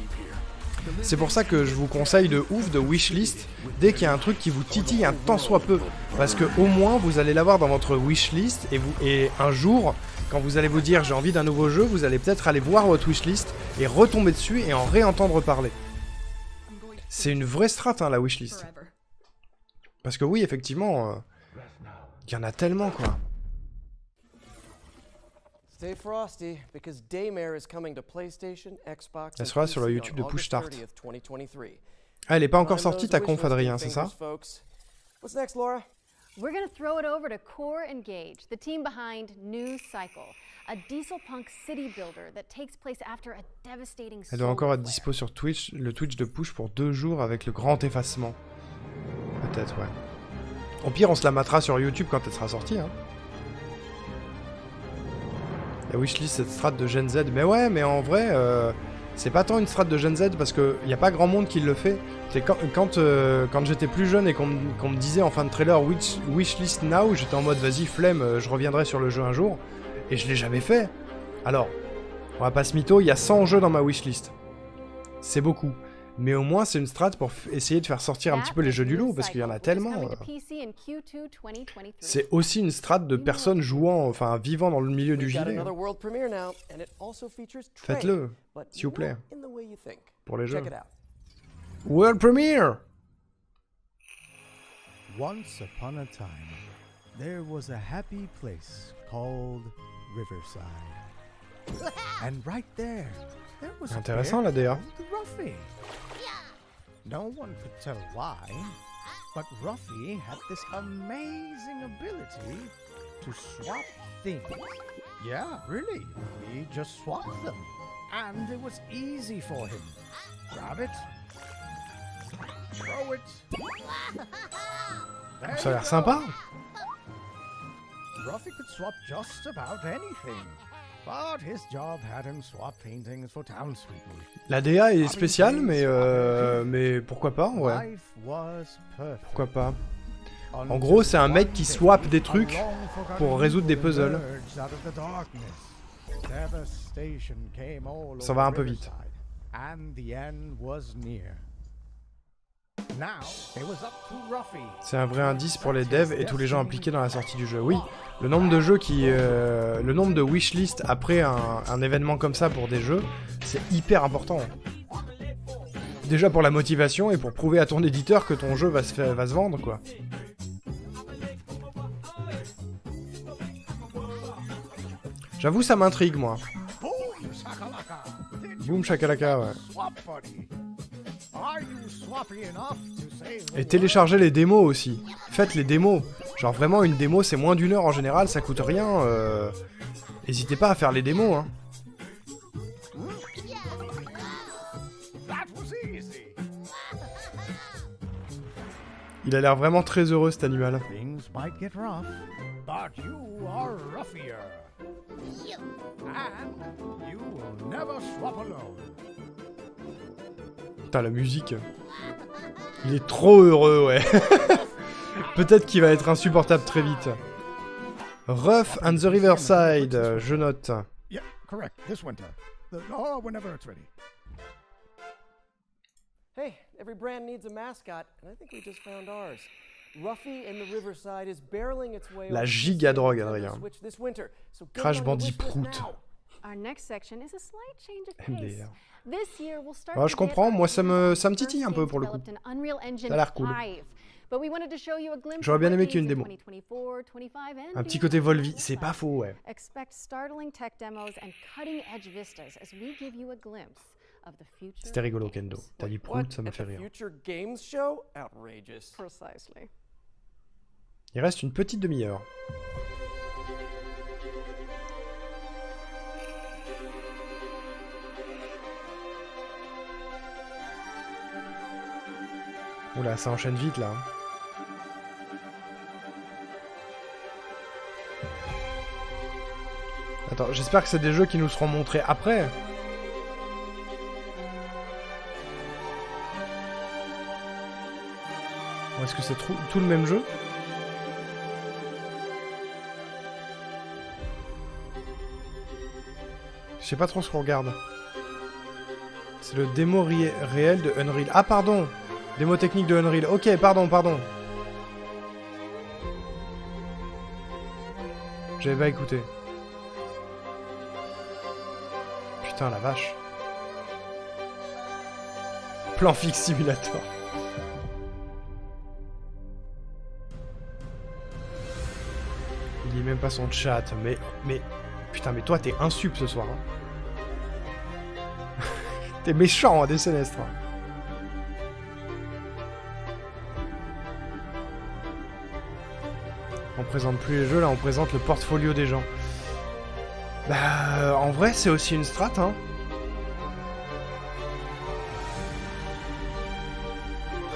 C'est pour ça que je vous conseille de ouf de wishlist dès qu'il y a un truc qui vous titille un tant soit peu. Parce que au moins vous allez l'avoir dans votre wishlist et un jour, quand vous allez vous dire j'ai envie d'un nouveau jeu, vous allez peut-être aller voir votre wishlist et retomber dessus et en réentendre parler. C'est une vraie strat hein, la wishlist. Parce que oui, effectivement, il y en a tellement quoi. Stay frosty, because Daymare is coming to PlayStation, Xbox, Elle sera sur le YouTube de Push Start. 2023. Ah, elle est pas encore sortie ta conf, Adrien, c'est ça? What's next, Laura? We're gonna throw it over to Core Engage, the team behind New Cycle, a diesel punk city builder that takes place after a devastating. Elle doit encore être dispo sur Twitch, le Twitch de Push pour 2 jours avec le grand effacement. Peut-être, ouais. Au pire, on se la matera sur YouTube quand elle sera sortie, hein. La wishlist, cette strat de Gen Z. Mais ouais, mais en vrai, c'est pas tant une strat de Gen Z parce qu'il n'y a pas grand monde qui le fait. C'est quand j'étais plus jeune et qu'on me disait en fin de trailer wishlist now, j'étais en mode vas-y, flemme, je reviendrai sur le jeu un jour. Et je l'ai jamais fait. Alors, on va pas se mytho, il y a 100 jeux dans ma wishlist. C'est beaucoup. Mais au moins, c'est une strat pour essayer de faire sortir un petit peu les jeux du lot, parce qu'il y en a tellement. C'est aussi une strat de personnes jouant, enfin vivant dans le milieu du gilet. Faites-le, s'il vous plaît. Pour les jeux. World Premiere! Once upon a time, there was a happy place called Riverside. And right there was intéressant la DA. Ruffy. No one could tell why, but Ruffy had this amazing ability to swap things. Yeah, really. He just swapped them. And it was easy for him. Grab it. Throw it. Ça a l'air sympa. Ruffy could swap just about anything. But his job had him swap paintings for townspeople. La DA est spéciale, mais pourquoi pas, ouais. Pourquoi pas. En gros, c'est un mec qui swap des trucs pour résoudre des puzzles. Ça va un peu vite. and the end was near. Now it was up to Ruffy. C'est un vrai indice pour les devs et tous les gens impliqués dans la sortie du jeu. Oui, le nombre de jeux le nombre de wishlist après un événement comme ça pour des jeux, c'est hyper important. Déjà pour la motivation et pour prouver à ton éditeur que ton jeu va se vendre, quoi. J'avoue, ça m'intrigue, moi. Boom shakalaka, ouais. Et téléchargez les démos aussi. Faites les démos. Genre vraiment, une démo, c'est moins d'1 heure en général, ça coûte rien. N'hésitez pas à faire les démos, hein. Il a l'air vraiment très heureux, cet animal. Things might get rough, but you are ruffier. And you will never swap alone. Putain, la musique. Il est trop heureux, ouais. Peut-être qu'il va être insupportable très vite. Rough and the Riverside, je note. Yeah, correct. This winter. Oh, whenever it's ready. Hey, every brand needs a mascot, and I think we just found ours. Ruffy and the Riverside is barreling its way La giga drogue, Adrien. Crash Bandicoot. Our next section is a slight change of pace. MDR. This year we'll start Ouais, je comprends, moi ça me titille un peu pour le coup. Ça a l'air cool. J'aurais bien aimé qu'il y ait une démo. Un petit côté Volvi, c'est pas faux, ouais. Expect startling tech demos and cutting edge vistas as we give you a glimpse of the future. C'était rigolo, Kendo. T'as dit prout, ça me fait rire. Future Games Show? Outrageous. Precisely. Il reste une petite demi-heure. Oula, ça enchaîne vite là. Attends, j'espère que c'est des jeux qui nous seront montrés après. Ou est-ce que c'est tout le même jeu? Je sais pas trop ce qu'on regarde. C'est le démo réel de Unreal. Ah pardon! Démo technique de Unreal. Ok, pardon. J'avais pas écouté. Putain, la vache. Plan fixe simulator. Il lit même pas son chat, mais... Putain, mais toi, t'es insup ce soir. Hein. T'es méchant, hein, des Célestes. Hein. On présente plus les jeux, là, on présente le portfolio des gens. Bah, en vrai, c'est aussi une strat, hein.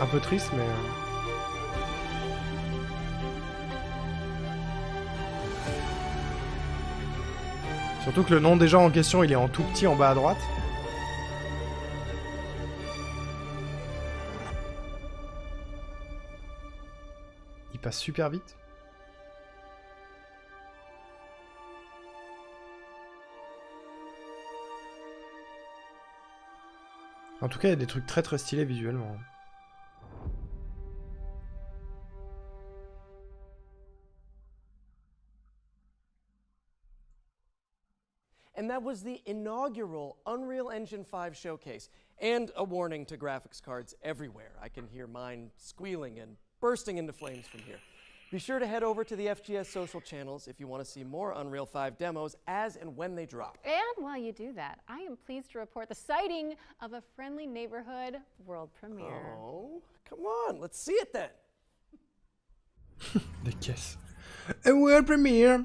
Un peu triste, mais... Surtout que le nom des gens en question, il est en tout petit en bas à droite. Il passe super vite. En tout cas, il y a des trucs très très stylés visuellement. And that was the inaugural Unreal Engine 5 showcase. And a warning to graphics cards everywhere. I can hear mine squealing and bursting into flames from here. Be sure to head over to the FGS social channels if you want to see more Unreal 5 demos as and when they drop. And while you do that, I am pleased to report the sighting of a Friendly Neighborhood world premiere. Oh, come on, let's see it then. Des caisses. A world premiere.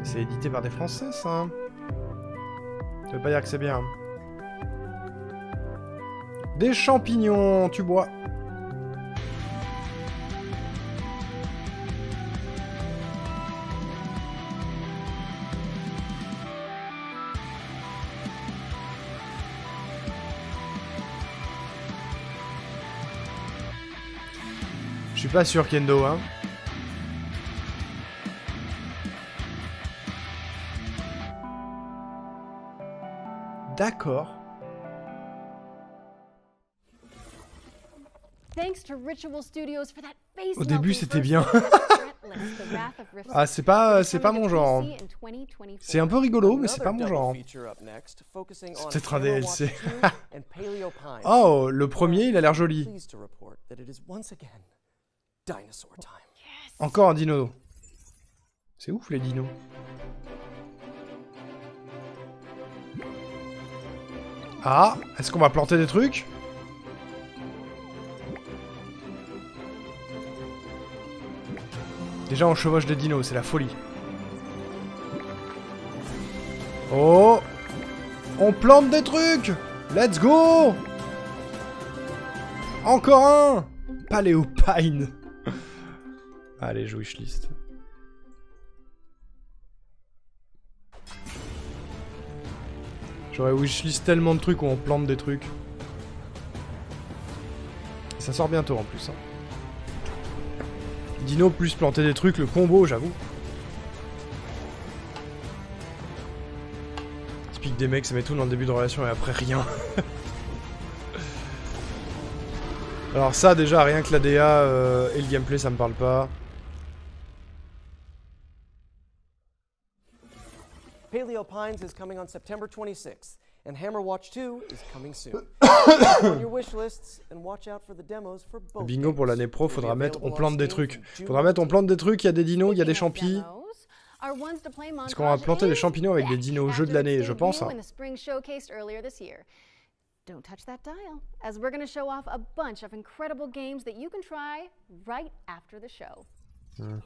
C'est édité par des Français, ça. Ça veut pas dire que c'est bien. Des champignons, tu bois. Je suis pas sûr, Kendo, hein. D'accord. Thanks to Ritual Studios for that face Au début, melting c'était first bien. look at Fretless, The Wrath of Rift Ah, c'est pas mon genre. C'est un peu rigolo, mais c'est pas mon genre. C'est peut-être un DLC. Oh, le premier, il a l'air joli. Encore un dino. C'est ouf, les dinos. Ah, est-ce qu'on va planter des trucs? Déjà, on chevauche des dinos, c'est la folie. Oh! On plante des trucs! Let's go! Encore un! Paléopine. Allez, je wishlist. J'aurais wishlist tellement de trucs où on plante des trucs. Et ça sort bientôt en plus. Hein. Dino plus planter des trucs, le combo, j'avoue. Typique des mecs, ça met tout dans le début de relation et après rien. Alors ça déjà, rien que la DA et le gameplay, ça me parle pas. Paleopines is coming on September 26th, and Hammerwatch 2 is coming soon. On your wish lists and watch out for the demos for both. Bingo pour l'année pro, faudra mettre on plante des trucs. Faudra mettre on plante des trucs, il y a des dinos, il y a des champis. Est-ce qu'on va planter des champignons avec des dinos jeux de l'année, je pense. Hein. Don't touch that dial, as we're going to show off a bunch of incredible games that you can try right after the show. Donc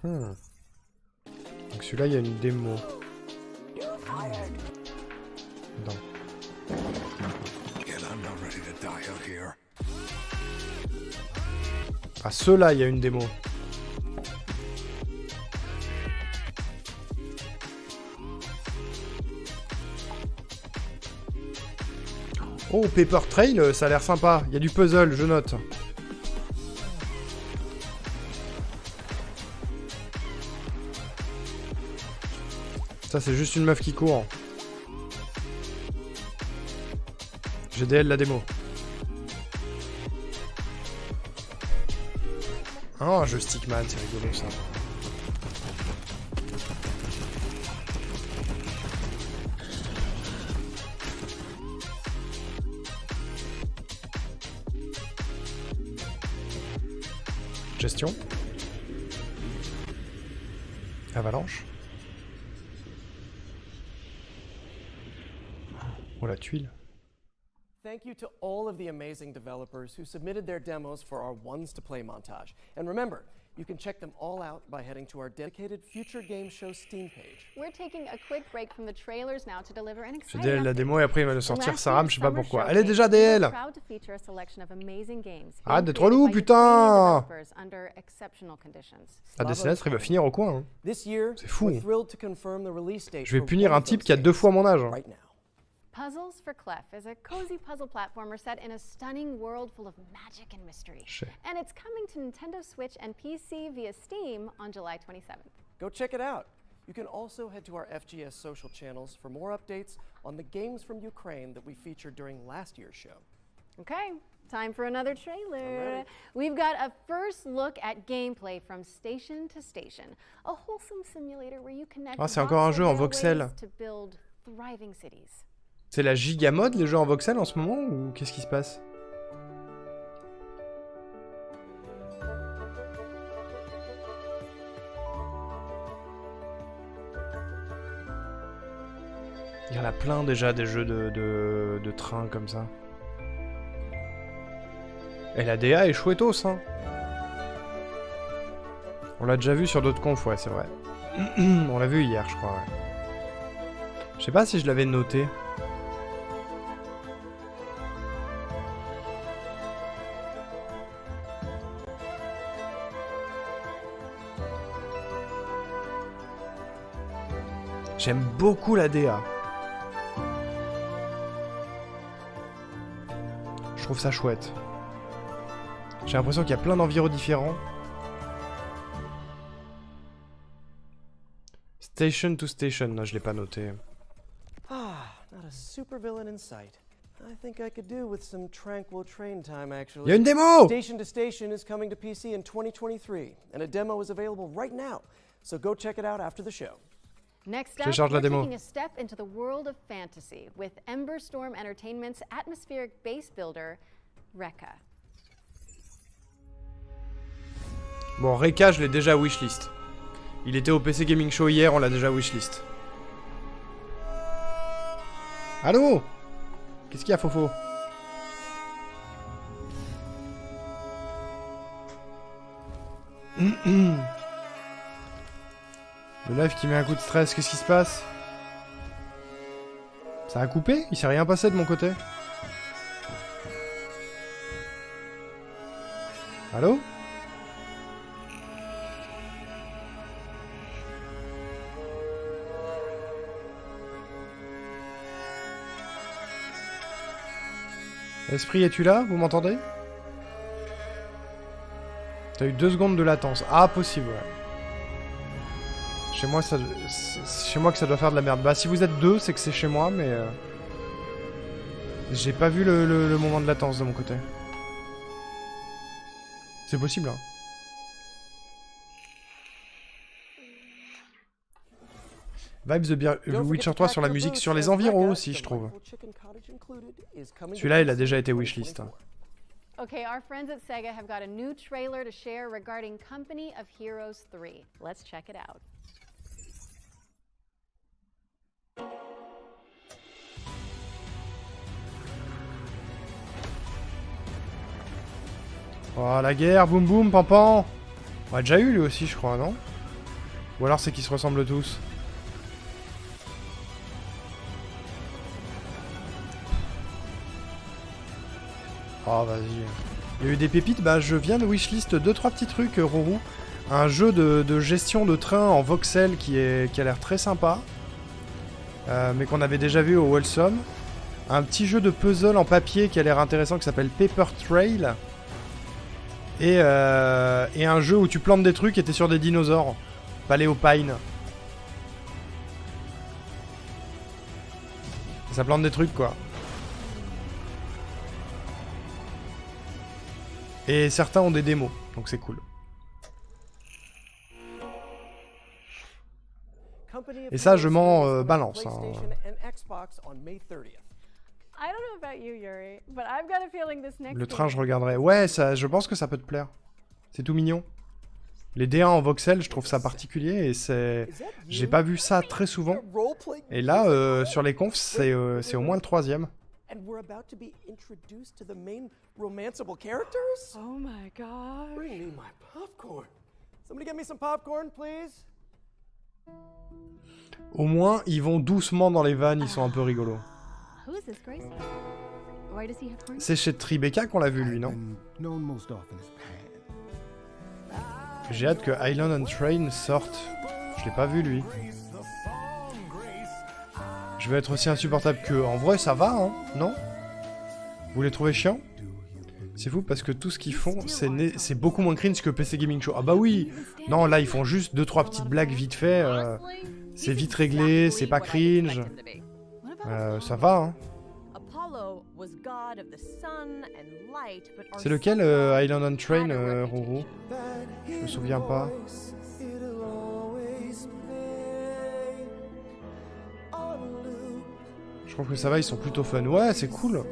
celui-là, il y a une démo. Non. Ah, ceux-là, il y a une démo. Oh, Paper Trail, ça a l'air sympa. Il y a du puzzle, je note. Ça, c'est juste une meuf qui court. GDL la démo. Oh, un jeu Stickman, c'est rigolo ça. Gestion. Avalanche. Oh la tuile. Thank you to all of the amazing developers who submitted their demos for our Ones to Play montage. And remember, you can check them all out by heading to our dedicated Future Game Show Steam page. We're taking a quick break from the trailers now to deliver an exciting GDL la démo et après il va nous sortir sa rame, je sais pas pourquoi. Elle est showcase, déjà DL. we're proud to feature a selection of amazing games Arrête being d'être created relou, by putain. Ukrainian developers under exceptional conditions. La dessinatrice, il va finir au coin. Hein. C'est fou. We're thrilled to confirm the release date Je vais for punir one un of type those qui a 2 fois mon âge. games right now. Puzzles for Clef is a cozy puzzle platformer set in a stunning world full of magic and mystery. Shit. And it's coming to Nintendo Switch and PC via Steam on July 27th. Go check it out. You can also head to our FGS social channels for more updates on the games from Ukraine that we featured during last year's show. Okay, time for another trailer. I'm ready. We've got a first look at gameplay from Station to Station, a wholesome simulator where you connect Ah, c'est encore un jeu en voxel. railways to build thriving cities. C'est la giga mode les jeux en voxel en ce moment ou qu'est-ce qui se passe? Il y en a plein déjà des jeux de train comme ça. Et la DA est chouettos, hein. On l'a déjà vu sur d'autres confs, ouais, c'est vrai. On l'a vu hier, je crois, ouais. Je sais pas si je l'avais noté. J'aime beaucoup la DA. Je trouve ça chouette. J'ai l'impression qu'il y a plein d'environs différents. Station to station, non, je l'ai pas noté. Ah, not a supervillain in sight. I think I could do with some tranquil train time, actually. Il y a une démo! Station to Station is coming to PC in 2023, and a demo is available right now. So go check it out after the show. Next up, we're taking a step into the world of fantasy with Ember Storm Entertainment's atmospheric base builder, Rekka. Bon, Rekka, je l'ai déjà wishlist. Il était au PC Gaming Show hier, on l'a déjà wishlist. Allô? Qu'est-ce qu'il y a, Fofo? Le live qui met un coup de stress, qu'est-ce qui se passe? Ça a coupé? Il s'est rien passé de mon côté. Allô? Esprit, es-tu là? Vous m'entendez? T'as eu 2 secondes de latence. Ah, possible, ouais. Chez moi, c'est chez moi que ça doit faire de la merde. Bah, si vous êtes 2, c'est que c'est chez moi, mais... j'ai pas vu le moment de latence de mon côté. C'est possible, hein. Vibes The Witcher 3 sur la musique, sur les environs aussi, je trouve. Celui-là, il a déjà été wishlist. Okay, our friends at Sega have got a new trailer to share regarding Company of Heroes 3. Let's check it out. Oh, la guerre, boum boum, pampan. On a déjà eu lui aussi, je crois, non? Ou alors c'est qu'ils se ressemblent tous. Oh, vas-y. Il y a eu des pépites, bah je viens de wishlist 2-3 petits trucs, Rourou. Un jeu de gestion de train en voxel qui a l'air très sympa. Mais qu'on avait déjà vu au Wholesome. Un petit jeu de puzzle en papier qui a l'air intéressant qui s'appelle Paper Trail. Et un jeu où tu plantes des trucs et t'es sur des dinosaures. Paléopine. Ça plante des trucs, quoi. Et certains ont des démos, donc c'est cool. Et ça, je m'en balance. Hein. Le train, je regarderai. Ouais, ça, je pense que ça peut te plaire. C'est tout mignon. Les D1 en voxel, je trouve ça particulier et c'est... J'ai pas vu ça très souvent. Et là, sur les confs, c'est au moins le 3e. And we're about to be introduced to the main romanceable characters? Oh my god. Bring me my popcorn. Somebody get me some popcorn, please. Au moins, ils vont doucement dans les vannes, ils sont un peu rigolos. Who is this Gracie? Why does he have horns? C'est chez Tribeca qu'on l'a vu, lui, non? J'ai hâte que Island on Train sorte. Je l'ai pas vu, lui. Je vais être aussi insupportable qu'eux. En vrai, ça va, hein? Non? Vous les trouvez chiants? C'est fou parce que tout ce qu'ils font, c'est beaucoup moins cringe que PC Gaming Show. Ah bah oui! Non, là, ils font juste 2-3 petites blagues vite fait. C'est vite réglé, c'est pas cringe. Ça va, hein? C'est lequel, Island on Train, Rourou? Je me souviens pas. Je trouve que ça va, ils sont plutôt fun. Ouais, c'est cool.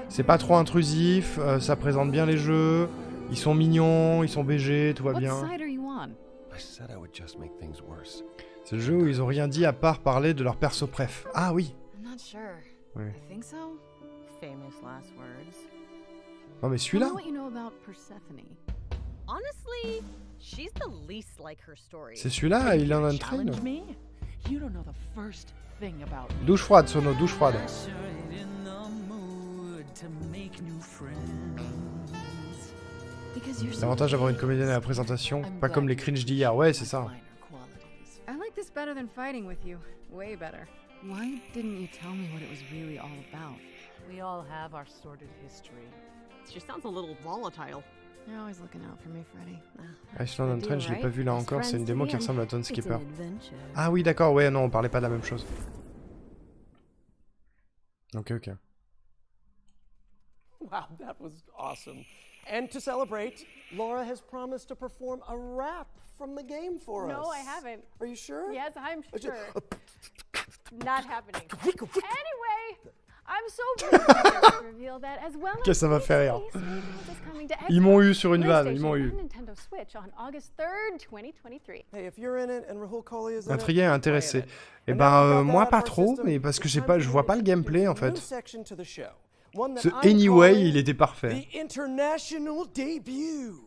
C'est pas trop intrusif, ça présente bien les jeux. Ils sont mignons, ils sont BG, tout va bien. C'est le jeu où ils ont rien dit à part parler de leur perso préf. Ah oui. Oui. Non mais celui-là. C'est celui-là, il en a un train. Douche froide, Sono, douche froide. L'avantage d'avoir une comédienne à la présentation, pas comme les cringe d'hier. Ouais, c'est ça. I like this better than fighting with you. Way better. Why didn't you tell me what it was really all about? We all have our sordid history. She sounds a little volatile. You're always looking out for me, Freddy. Island on Train, je l'ai pas vu là encore, c'est une démo qui ressemble à Town Skipper. Ah oui, d'accord, ouais, non, on parlait pas de la même chose. Ok, ok. Wow, that was awesome. And to celebrate, Laura has promised to perform a rap from the game for us. No, I haven't. Are you sure? Yes, I'm sure. Not happening. Anyway, I'm so pleased to reveal that as well Ok, ça m'a fait rire. Space Invaders is coming to Ils m'ont eu Xbox, sur une vanne, ils m'ont PlayStation, eu. and Nintendo Switch on August 3rd, 2023. Hey, if you're in it and Rahul Kohli is in Intrigué et it, intéressé. Et ben moi pas trop, mais parce que je vois pas le gameplay en fait. Ce Anyway, il était parfait. The international debut.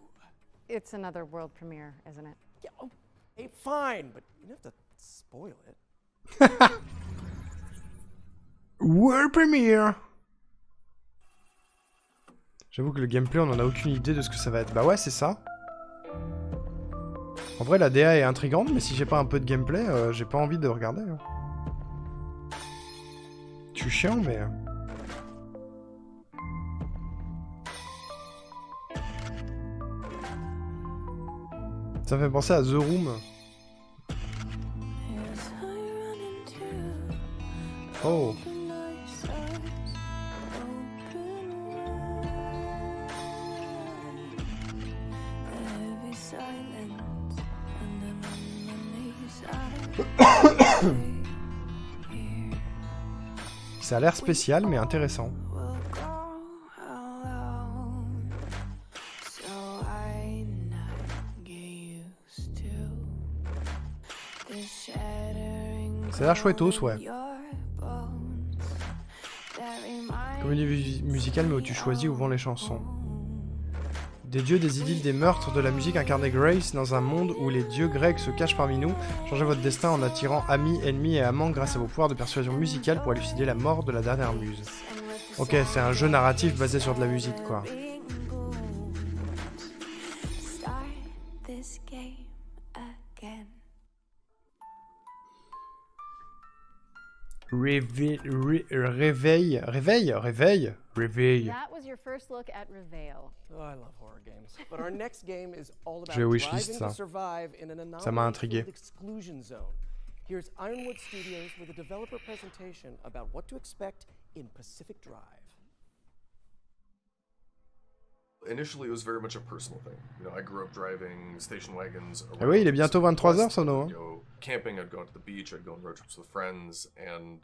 It's another world premiere, isn't it? Yeah, oh, hey, fine, but you don't have to spoil it. World Premiere. J'avoue que le gameplay, on en a aucune idée de ce que ça va être. Bah ouais, c'est ça. En vrai, la DA est intrigante, mais si j'ai pas un peu de gameplay, j'ai pas envie de regarder. Hein. Je suis chiant, mais... Ça me fait penser à The Room. Oh. Ça a l'air spécial mais intéressant. Ça a l'air chouettos, ouais. Comédie musicale, mais où tu choisis où vont les chansons. Des dieux, des idylles, des meurtres, de la musique incarnée Grace dans un monde où les dieux grecs se cachent parmi nous. Changez votre destin en attirant amis, ennemis et amants grâce à vos pouvoirs de persuasion musicale pour élucider la mort de la dernière muse. Ok, c'est un jeu narratif basé sur de la musique, quoi. Réveil. That was your first look at Reveil. Oh, I love horror games. But our next game is all about Je vais wishlist driving ça. to survive in an Ça m'a intrigué. anomaly-filled exclusion zone. Here's Ironwood Studios with a developer presentation about what to expect in Pacific Drive. Initially, it was very much a personal thing. You know, I grew up driving station wagons. Ah oui, il est bientôt 23h, Sono. Hein. I'd go camping, I'd go out to the beach, I'd go on road trips with friends, and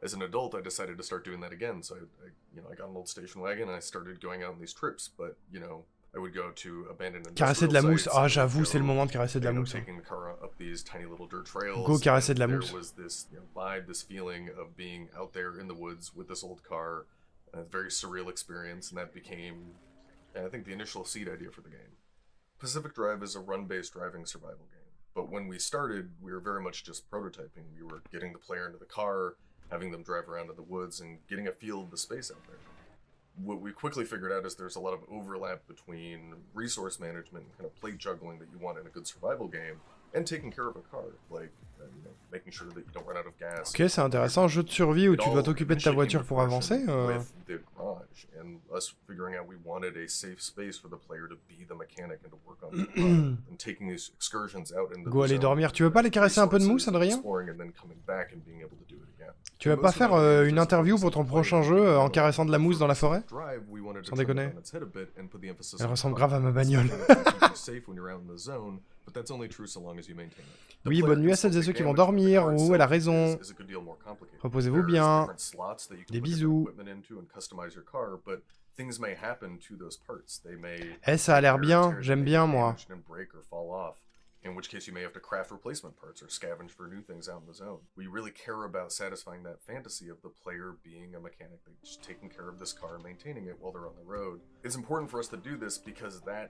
as an adult, I decided to start doing that again. So I got an old station wagon and I started going out on these trips. But you know, I would go to abandoned Caresser de la mousse. Ah, j'avoue, c'est le moment de caresser de la mousse. Taking the car up these tiny little dirt trails. Go caresser de la There mousse. was this vibe, this feeling of being out there in the woods with this old car, a very surreal experience, and that became, I think, the initial seed idea for the game. Pacific Drive is a run-based driving survival game. But when we started, we were very much just prototyping. We were getting the player into the car, having them drive around in the woods, and getting a feel of the space out there. What we quickly figured out is there's a lot of overlap between resource management and kind of plate juggling that you want in a good survival game, and taking care of a car, like making sure that you don't run out of gas. Ok, c'est intéressant. Un jeu de survie où tu dois t'occuper de ta voiture pour avancer. With the garage, and us figuring out we wanted a safe space for the player to be the mechanic and to work on the car, and taking these excursions out into Go the aller zone, dormir. Tu veux pas les caresser un peu de mousse, Adrien? exploring and then coming back and being able to do it again. Tu vas pas faire une interview pour ton prochain jeu en caressant de la mousse dans la forêt? Sans déconner. Elle ressemble grave à ma bagnole. Oui, bonne nuit à celles et ceux qui vont dormir. Ouh, elle a raison. Reposez-vous bien. Des bisous. Eh, ça a l'air bien. J'aime bien, moi. In which case you may have to craft replacement parts or scavenge for new things out in the zone. We really care about satisfying that fantasy of the player being a mechanic, just taking care of this car and maintaining it while they're on the road. It's important for us to do this because that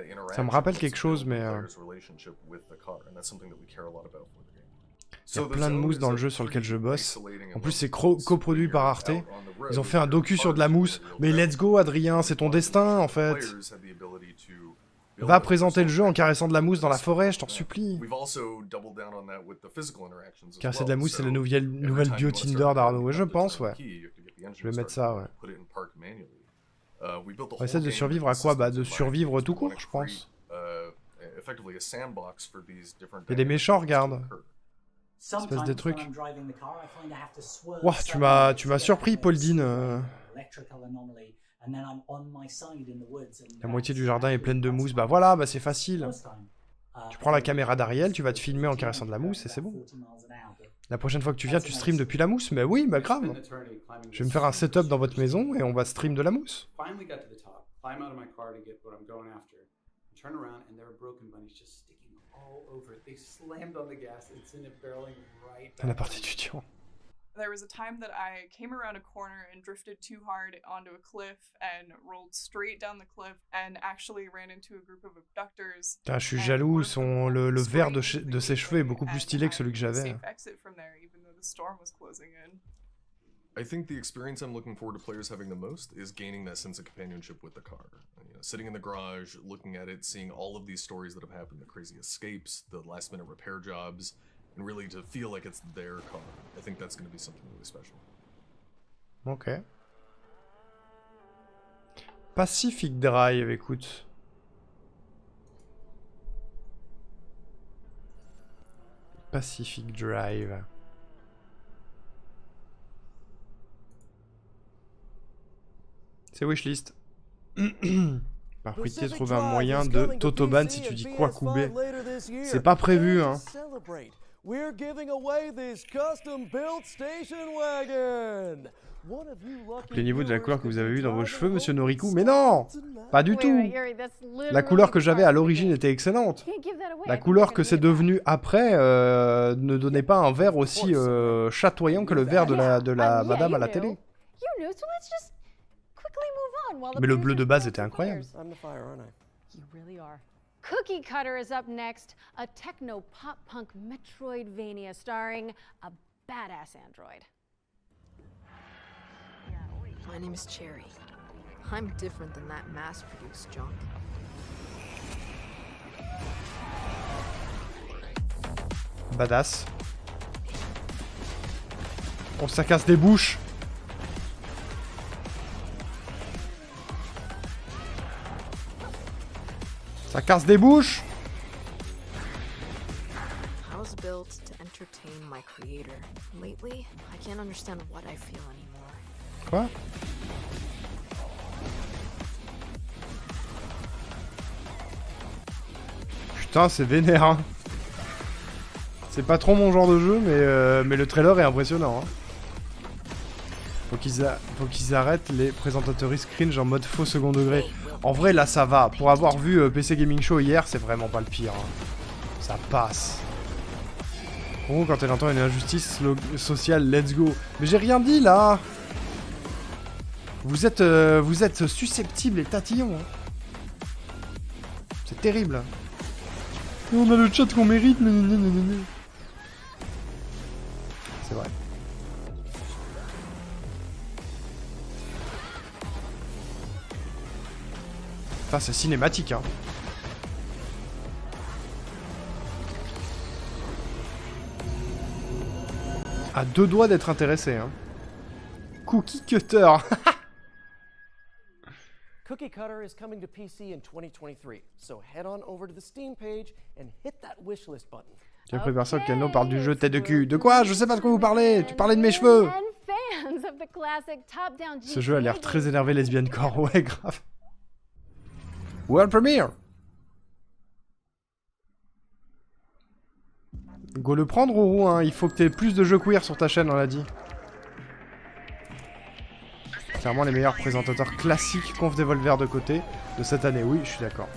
interaction. Ça me rappelle quelque chose, mais relationship with the car, and that's something that we care a lot about for the game. il y a plein de mousse dans le jeu sur lequel je bosse. En plus, c'est coproduit par Arte. Ils ont fait un docu sur de la mousse. Mais let's go, Adrien, c'est ton destin, en fait. Va présenter le jeu en caressant de la mousse dans la forêt, je t'en supplie. Caresser de la mousse, c'est la nouvelle bio Tinder d'Arnaud. Ouais, je pense, ouais. Je vais mettre ça, ouais. On essaie de survivre à quoi? Bah, de survivre tout court, je pense. Il y a des méchants, regarde. Se passe des trucs. Ouah, tu m'as surpris, Paul Dean. La moitié du jardin est pleine de mousse. Bah voilà, bah c'est facile. Tu prends la caméra d'Ariel, tu vas te filmer en caressant de la mousse et c'est bon. La prochaine fois que tu viens, tu streams depuis la mousse. Mais oui, bah grave. Je vais me faire un setup dans votre maison et on va stream de la mousse. La partie étudiant. There was a time that I came around a corner and drifted too hard onto a cliff and rolled straight down the cliff and actually ran into a group of abductors. Putain, je suis jaloux, le vert de ses cheveux est beaucoup plus stylé que celui que j'avais. I think the experience I'm looking forward to players having the most is gaining that sense of companionship with the car. You know, sitting in the garage, looking at it, seeing all of these stories that have happened, the crazy escapes, the last-minute repair jobs, and really to feel like it's their car. I think that's going to be something really special. Ok. Pacific Drive, écoute. Pacific Drive. C'est wishlist. Par pitié, trouver un moyen de t'autoban si tu dis quoi couper. C'est pas prévu, hein. Les niveaux de la couleur que vous avez eu dans vos cheveux, monsieur Noriku. Mais non! Pas du tout! La couleur que j'avais à l'origine était excellente. La couleur que c'est devenu après ne donnait pas un vert aussi chatoyant que le vert de la madame à la télé. Mais le bleu de base était incroyable. Cookie Cutter is up next, a techno pop punk Metroidvania starring a badass android. My name is Cherry. I'm different than that mass-produced junk. Badass. Oh, ça casse des bouches. Ça casse des bouches. I was built to entertain my creator. Lately, I can't understand what I feel anymore. Quoi? Putain, c'est vénère, hein. C'est pas trop mon genre de jeu, mais le trailer est impressionnant, hein. Faut qu'ils arrêtent les présentateuristes cringe en mode faux second degré. En vrai, là, ça va. Pour avoir vu PC Gaming Show hier, c'est vraiment pas le pire. Hein. Ça passe. En gros, quand elle entend une injustice sociale, let's go. Mais j'ai rien dit, là. Vous êtes susceptibles et tatillons. Hein. C'est terrible. On a le chat qu'on mérite. C'est vrai. Putain, c'est cinématique, hein. À deux doigts d'être intéressé, hein. Cookie Cutter. Cookie Cutter is coming to PC in 2023, so head on over to the Steam page and hit that wishlist button. J'ai pris personne que Kenno parle du jeu tête de cul. De quoi? Je sais pas de quoi vous parlez. Tu parlais de mes cheveux. Ce jeu a l'air très énervé lesbienne core. Ouais, grave. World Premiere. Go le prendre, Rourou, hein. Il faut que t'aies plus de jeux queer sur ta chaîne, on l'a dit. Clairement les meilleurs présentateurs classiques Conf Devolver de côté de cette année. Oui, je suis d'accord.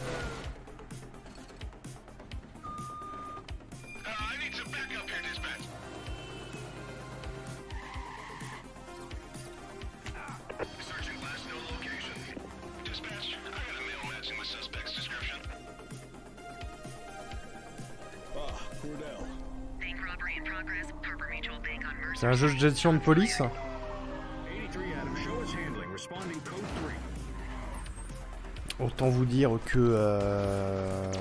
C'est un jeu de gestion de police. Autant vous dire que...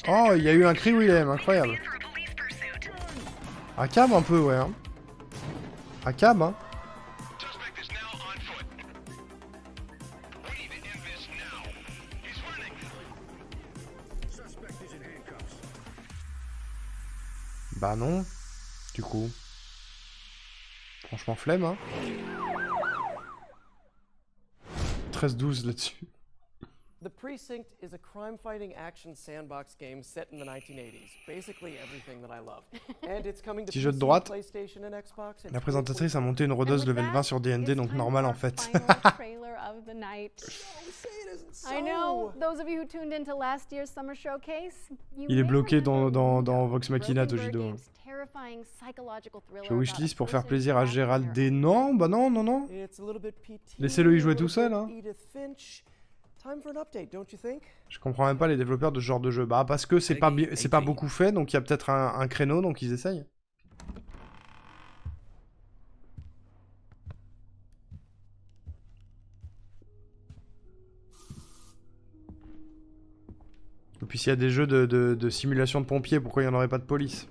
Oh, il y a eu un cri Willem, incroyable. À cam un peu, ouais. Hein. À cam, hein. Bah non, du coup. Franchement, flemme, hein. 13-12 là-dessus. The Precinct is a crime-fighting action sandbox game set in the 1980s. Basically everything that I love. And it's coming to Petit jeu de PC, droite. PlayStation, and Xbox. La présentatrice a monté une rodeuse level 20 sur D&D, donc normal en fait. Trailer of the night. I know, those of you who tuned into last year's summer showcase, Il est bloqué dans Vox Machina, Tojido. Je wishlist pour faire plaisir à Gérald D. Non, bah non, non, non. Laissez-le y jouer tout seul, hein. Je comprends même pas les développeurs de ce genre de jeu. Bah parce que c'est pas beaucoup fait, donc il y a peut-être un créneau, donc ils essayent. Et puis s'il y a des jeux de simulation de pompiers, pourquoi il n'y en aurait pas de police?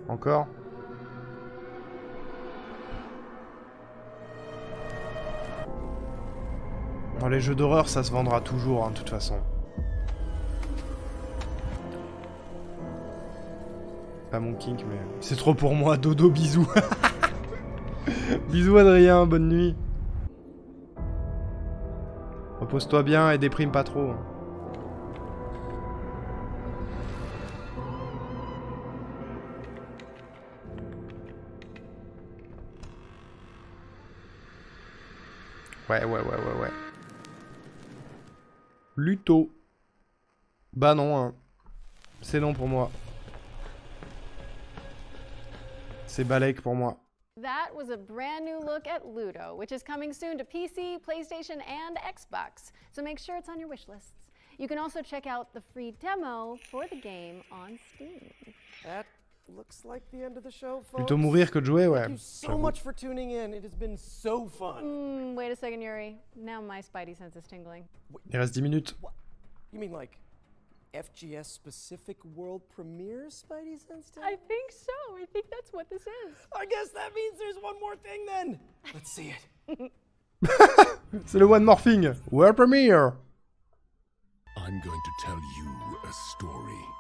Encore? Dans les jeux d'horreur, ça se vendra toujours, hein, de toute façon. Pas mon kink, mais... C'est trop pour moi, dodo, bisous. Bisous Adrien, bonne nuit. Repose-toi bien et déprime pas trop. Ouais. Luto. Bah non, hein. C'est non pour moi. C'est Balek pour moi. That was a brand new look at Ludo, which is coming soon to PC, PlayStation, and Xbox. So make sure it's on your wish lists. You can also check out the free demo for the game on Steam. That looks like the end of the show, folks. Plutôt mourir que de jouer, ouais. Thank you so much for tuning in. It has been so fun. Wait a second, Yuri. Now my spidey sense is tingling. Il reste 10 minutes. What? You mean like FGS specific world premiere Spidey Sense? I think so. I think that's what this is. I guess that means there's one more thing then. Let's see it. C'est le one more thing. World premiere. I'm going to tell you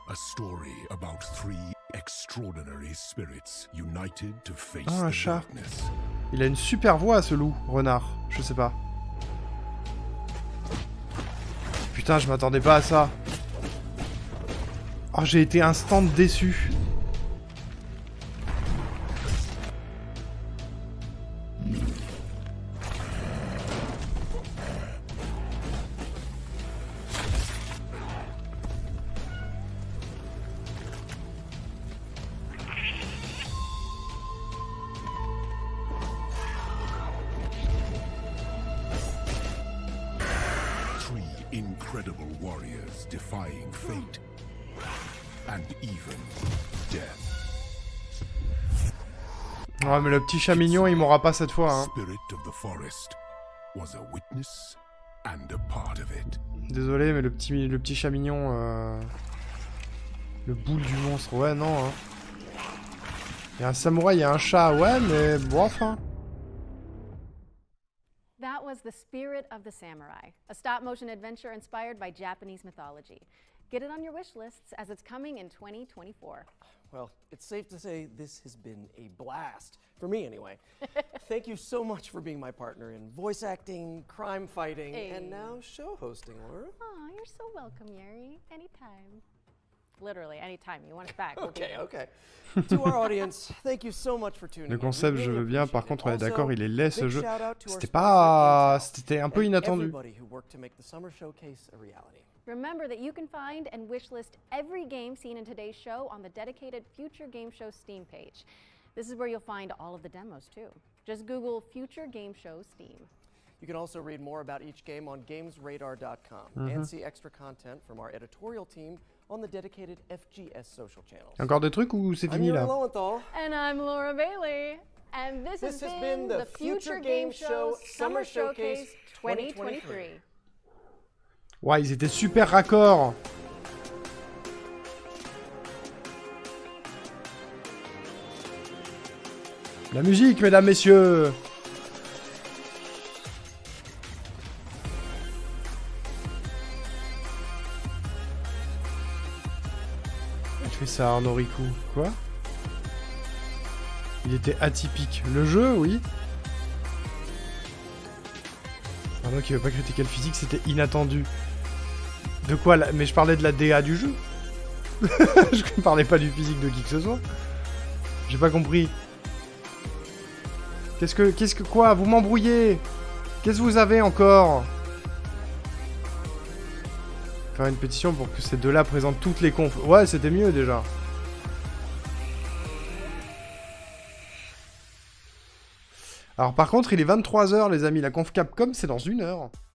a story about 3 extraordinary spirits united to face Ah, un the chat. darkness. Il a une super voix, ce loup, renard. Je sais pas. Putain, je m'attendais pas à ça. Oh, j'ai été instant déçu. Incredible warriors defying fate and even death. Ouais, mais le petit chat mignon, il m'aura pas cette fois, hein. Spirit of the forest was a witness and a part of it. Désolé, mais le petit chat mignon, le boule du monstre, ouais, non, hein. Il y a un samouraï, il y a un chat, ouais, mais bon, enfin. That was The Spirit of the Samurai, a stop-motion adventure inspired by Japanese mythology. Get it on your wish lists as it's coming in 2024. Well, it's safe to say this has been a blast. For me, anyway. Thank you so much for being my partner in voice acting, crime fighting, and now show hosting, Laura. Aw, you're so welcome, Yuri. Anytime. Literally, anytime you want us back. We'll be Okay. To our audience, thank you so much for tuning in. Le concept, je veux bien, par contre, on est d'accord, il est laid, ce jeu. C'était C'était un peu inattendu. Remember that you can find and wishlist every game seen in today's show on the dedicated Future Game Show Steam page. This is where you'll find all of the demos, too. Just Google Future Game Show Steam. You can also read more about each game on GamesRadar.com and see extra content from our editorial team on the dedicated FGS social channels. Encore des trucs ou c'est fini là? And I'm Laura Bailey. And this has been the Future Game Show Summer Showcase 2023. Ouais, ils étaient super raccords. La musique, mesdames, messieurs. fait ça, Arnaud Riku? Quoi? Il était atypique. Le jeu, oui. Arnaud qui veut pas critiquer le physique, c'était inattendu. De quoi là? Mais je parlais de la DA du jeu. Je ne parlais pas du physique de qui que ce soit. J'ai pas compris. Qu'est-ce que quoi? Vous m'embrouillez. Qu'est-ce que vous avez encore? Faire une pétition pour que ces deux-là présentent toutes les confs. Ouais, c'était mieux déjà. Alors par contre, il est 23 h les amis. La conf Capcom, c'est dans 1 heure.